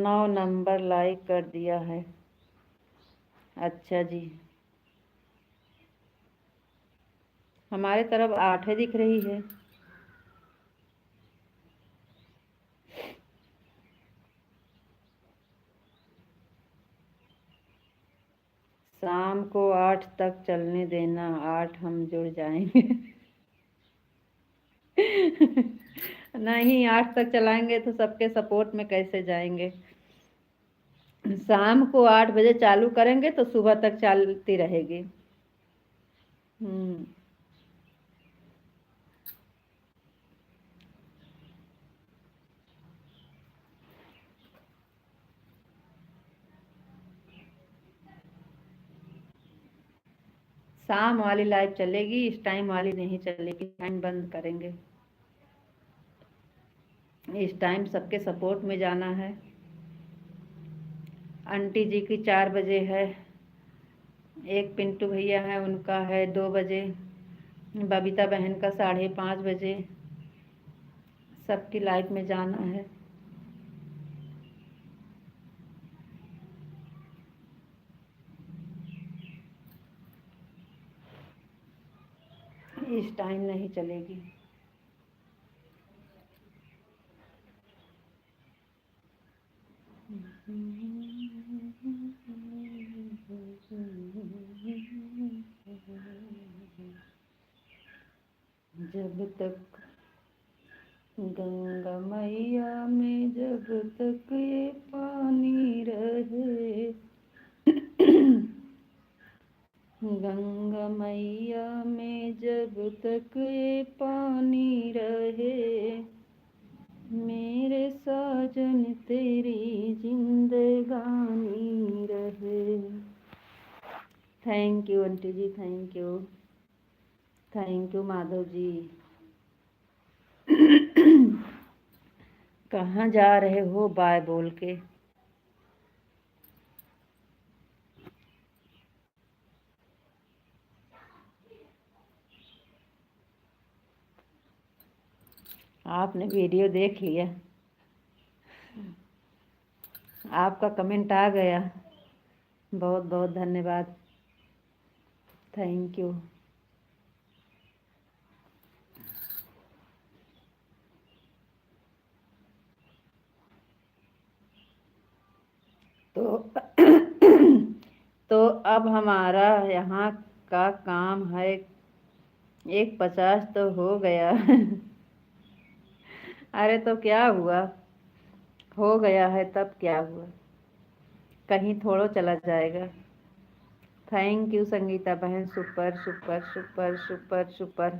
नौ नंबर लाइक कर दिया है। अच्छा जी, हमारे तरफ 8 दिख रही है। शाम को 8 तक चलने देना, 8 हम जुड़ जाएंगे। नहीं, 8 तक चलाएंगे तो सबके सपोर्ट में कैसे जाएंगे। शाम को 8 बजे चालू करेंगे तो सुबह तक चलती रहेगी। हम्म। शाम वाली लाइव चलेगी, इस टाइम वाली नहीं चलेगी, टाइम बंद करेंगे। इस टाइम सबके सपोर्ट में जाना है। आंटी जी की 4 बजे है, एक पिंटू भैया है उनका है 2 बजे, बबीता बहन का 5:30 बजे। सबकी लाइफ में जाना है। इस टाइम नहीं चलेगी। जब तक गंगा मैया में जब तक ये पानी रहे, गंगा मैया में जब तक ये पानी रहे, मेरे साजन तेरी जिंदगानी रहे। Thank you aunty ji, thank you, thank you Madhav ji. कहाँ जा रहे हो बाय बोल के। आपने वीडियो देख लिया, आपका कमेंट आ गया, बहुत बहुत धन्यवाद, थैंक यू। तो तो अब हमारा यहाँ का काम है, 1:50 तो हो गया। अरे तो क्या हुआ, हो गया है तब क्या हुआ, कहीं थोड़ो चला जाएगा। थैंक यू संगीता बहन, super super super super super,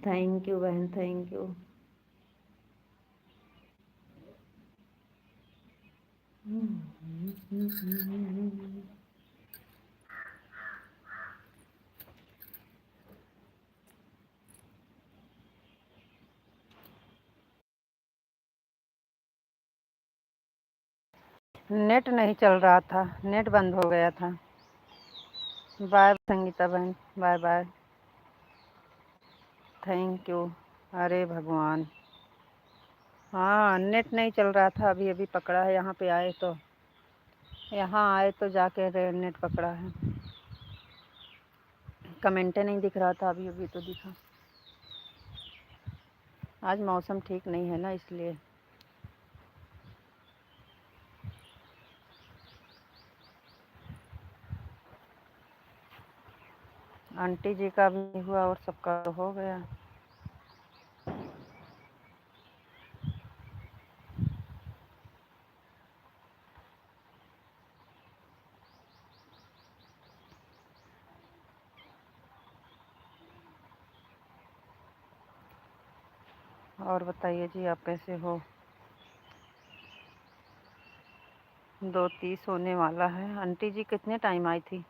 thank you बहन, थैंक यू। नेट नहीं चल रहा था, नेट बंद हो गया था। बाय संगीता बहन, बाय बाय, थैंक यू। अरे भगवान, हाँ नेट नहीं चल रहा था, अभी अभी पकड़ा है। यहाँ पे आए तो, यहाँ आए तो जाके नेट पकड़ा है। कमेंटे नहीं दिख रहा था, अभी अभी तो दिखा। आज मौसम ठीक नहीं है ना, इसलिए। आंटी जी का भी हुआ और सबका तो हो गया। और बताइए जी, आप कैसे हो। 2:30 होने वाला है। आंटी जी कितने टाइम आई थी।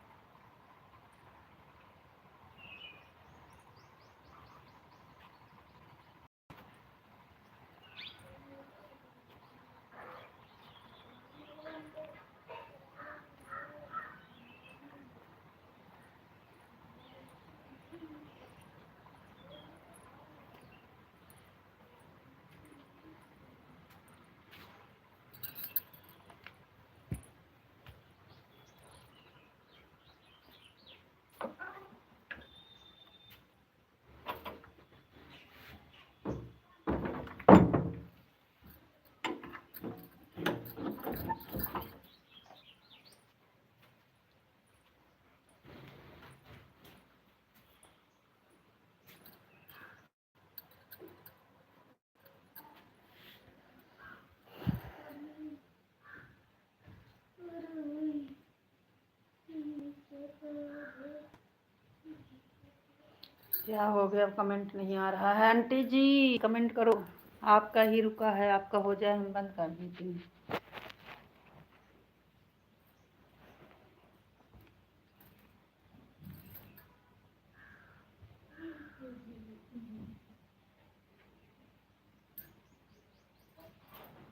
क्या हो गया, कमेंट नहीं आ रहा है? आंटी जी कमेंट करो, आपका ही रुका है, आपका हो जाए हम बंद कर देते हैं।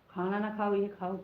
खाना ना खाओ, ये खाओ।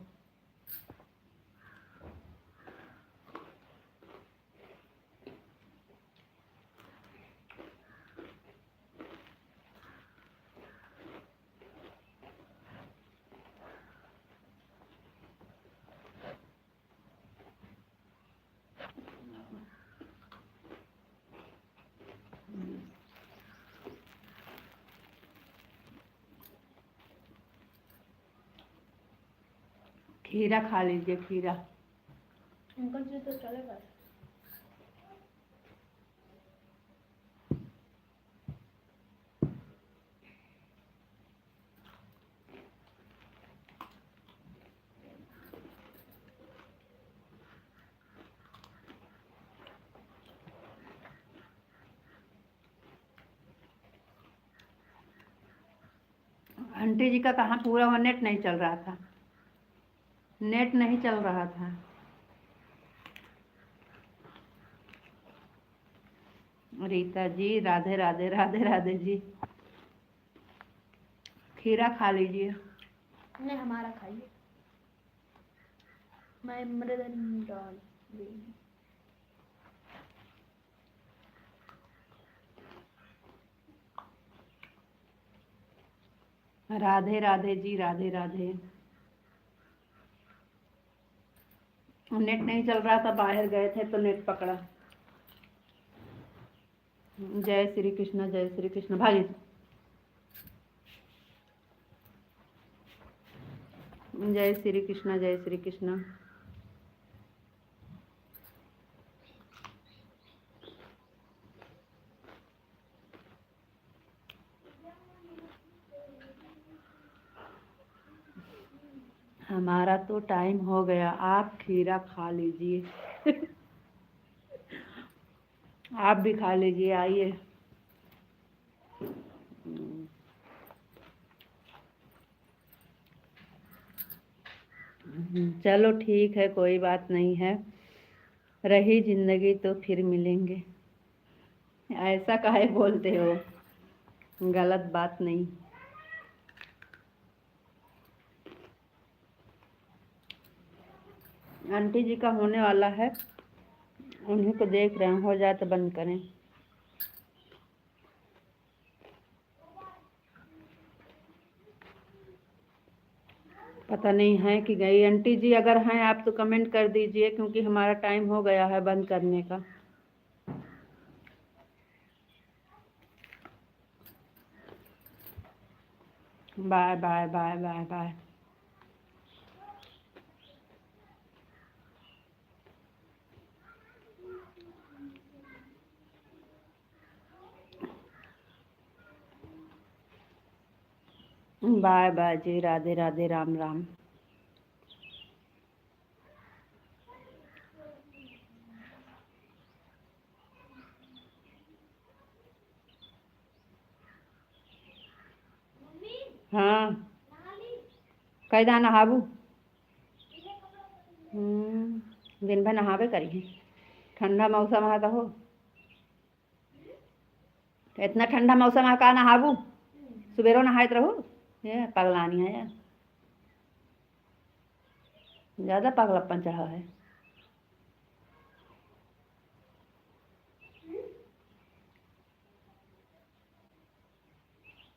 खीरा खा लीजिए, खीरा। अंकल जी तो चले गए। आंटी जी का कहाँ पूरा हुआ, नेट नहीं चल रहा था, नेट नहीं चल रहा था। रीता जी राधे राधे, राधे राधे जी। खीरा खा लीजिए। नहीं, हमारा खाइए। मैं मृदन डाल देंगी। राधे राधे जी, राधे राधे। नेट नहीं चल रहा था, बाहर गए थे तो नेट पकड़ा। जय श्री कृष्ण, जय श्री कृष्ण। भागी। जय श्री कृष्ण, जय श्री कृष्ण। हमारा तो टाइम हो गया, आप खीरा खा लीजिए। आप भी खा लीजिए, आइए। चलो ठीक है, कोई बात नहीं है, रही जिंदगी तो फिर मिलेंगे। ऐसा काहे बोलते हो, गलत बात नहीं। आंटी जी का होने वाला है, उन्हीं को देख रहे हैं, हो जाए तो बंद करें। पता नहीं है कि गई। आंटी जी अगर हैं आप तो कमेंट कर दीजिए, क्योंकि हमारा टाइम हो गया है बंद करने का। Bye bye bye bye bye. Bye bye ji, Radhe Radhe, Ram Ram. हाँ कैदा नहाबू। दिन भर नहाबे करी, ठंडा मौसम है तो हो। तो इतना ठंडा मौसम है का नहाबू, सुबेरो नहाइत रहू। ये पगलानी है यार, ज़्यादा पागलपन चढ़ा है।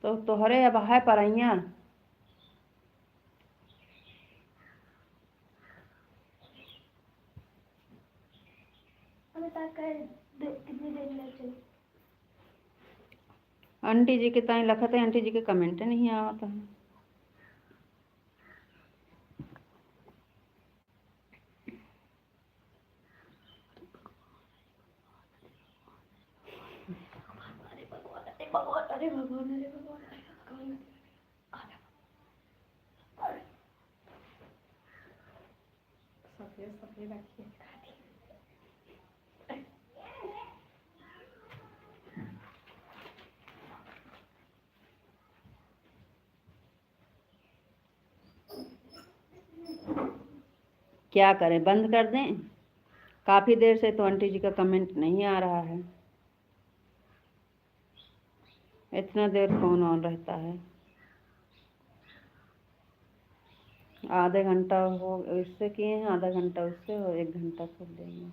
तो तोहरे अब है परैया। कितनी देर लग चली? आंटी जी के ताई लखत है, आंटी जी के कमेंट नहीं आवता है। अरे भगवान, अरे भगवान, अरे भगवान, अरे भगवान, अरे भगवान। सफेद सफेद आँखें दिखा दी। क्या करें, बंद कर दें? काफ़ी देर से तो आंटी जी का कमेंट नहीं आ रहा है। इतना देर फ़ोन ऑन रहता है। आधे घंटा हो इससे किए हैं, आधा घंटा उससे, और 1 घंटा खोल देंगे।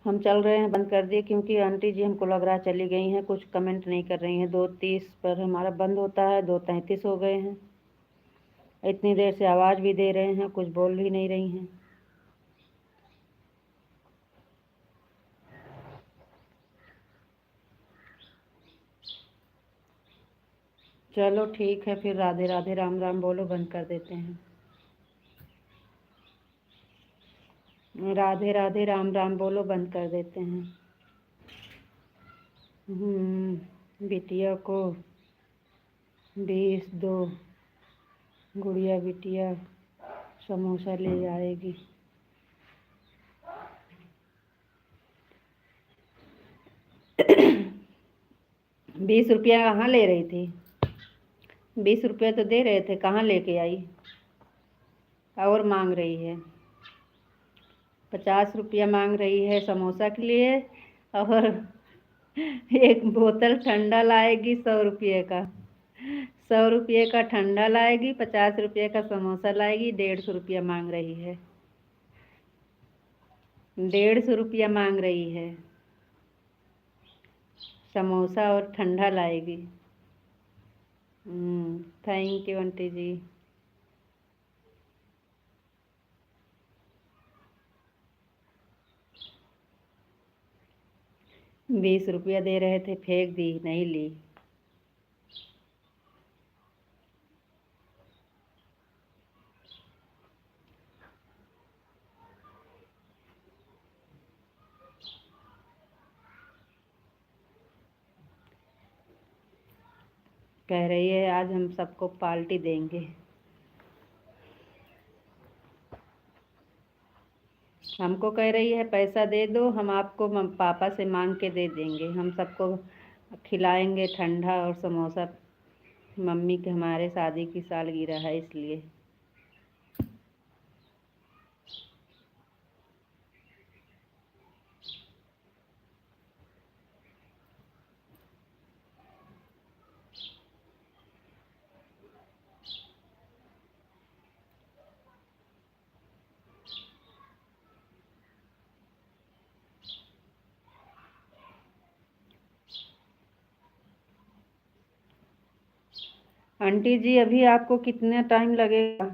हम चल रहे हैं, बंद कर दिए, क्योंकि आंटी जी हमको लग रहा है चली गई हैं, कुछ कमेंट नहीं कर रही हैं। 2:30 पर हमारा बंद होता है, 2:33 हो गए हैं। इतनी देर से आवाज़ भी दे रहे हैं, कुछ बोल भी नहीं रही हैं। चलो ठीक है फिर, राधे राधे, राम राम बोलो, बंद कर देते हैं। राधे राधे, राम राम बोलो, बंद कर देते हैं। बिटिया को 20 दो, गुड़िया बिटिया समोसा ले आएगी। 20 रुपया कहाँ ले रही थी? 20 रुपया तो दे रहे थे, कहाँ लेके आई? और मांग रही है। 50 रुपया मांग रही है समोसा के लिए, और एक बोतल ठंडा लाएगी 100 रुपये का। 100 रुपये का ठंडा लाएगी, 50 रुपये का समोसा लाएगी, 150 रुपया मांग रही है। 150 रुपया मांग रही है, समोसा और ठंडा लाएगी। थैंक यू आंटी जी। 20 रुपया दे रहे थे, फेंक दी, नहीं ली। कह रही है आज हम सबको पार्टी देंगे। हमको कह रही है पैसा दे दो, हम आपको पापा से मांग के दे देंगे, हम सबको खिलाएंगे ठंडा और समोसा। मम्मी के हमारे शादी की सालगिरह है इसलिए। आंटी जी अभी आपको कितना टाइम लगेगा?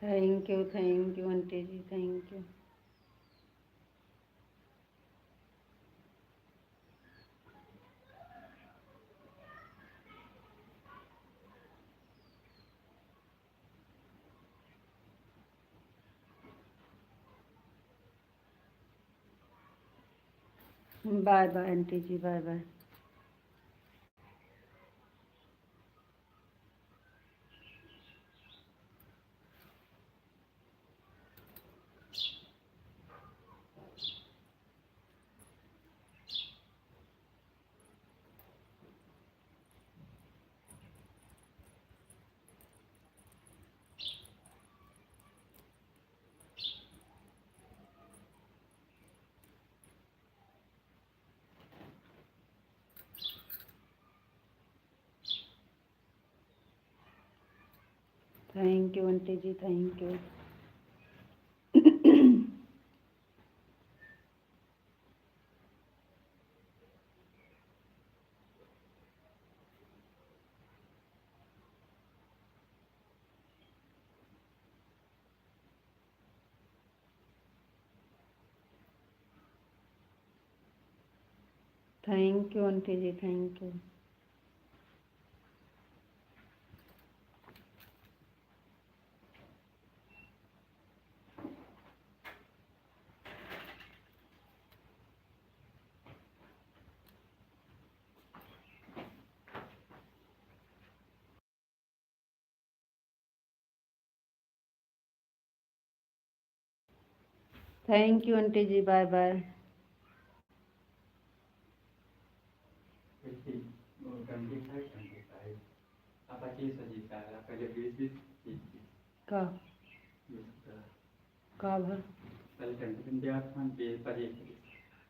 Thank you aunty ji, thank you. Bye bye aunty ji, bye bye. Thank you aunty ji, thank you. Thank you aunty ji, thank you. Thank you aunty ji, bye bye. 25 apa sih sejuta pele 20 का का भर pele kan dia kan be pare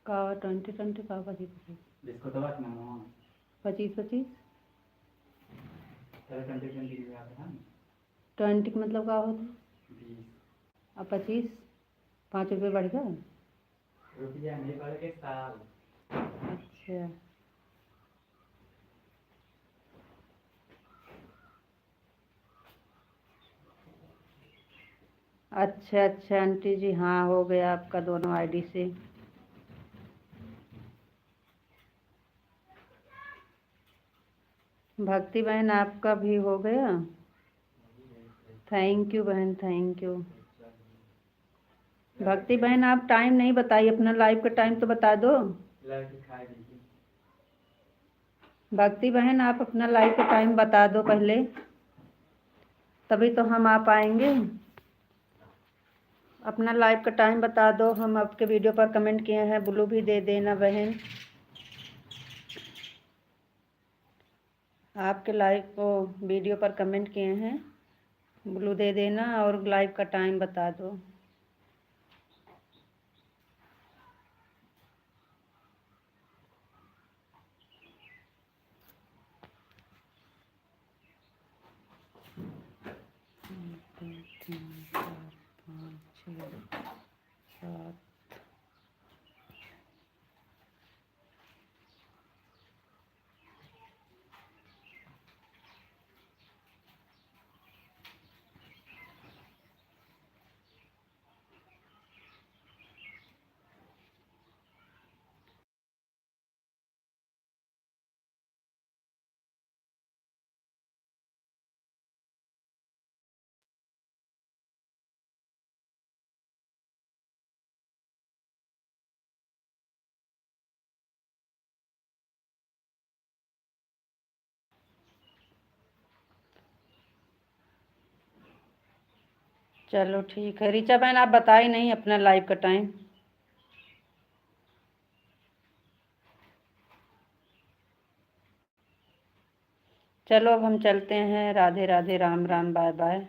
का 2020 का 25 इसको तो बात मानो 25 pele kan dia kan 20 का मतलब का होता? 20 अब 25 5 रुपये बढ़ गया। रुपया नहीं बढ़ के साल अच्छा अच्छा अच्छा आंटी जी, हाँ हो गया आपका दोनों आईडी से। भक्ति बहन आपका भी हो गया। थैंक यू बहन, थैंक यू। भक्ति बहन आप टाइम नहीं बताइए, अपना लाइव का टाइम तो बता दो। लड़की खाई दी भक्ति बहन आप अपना लाइव का टाइम बता दो पहले, तभी तो हम आ पाएंगे। अपना लाइव का टाइम बता दो, हम आपके वीडियो पर कमेंट किए हैं, ब्लू भी दे देना बहन। आपके लाइव को वीडियो पर कमेंट किए हैं, ब्लू दे देना और लाइव का टाइम बता दो। दो, 3, 4, 5, 6, 7। चलो ठीक है। ऋचा बहन आप बताई नहीं अपना लाइव का टाइम। चलो अब हम चलते हैं। Radhe Radhe, Ram Ram, bye bye.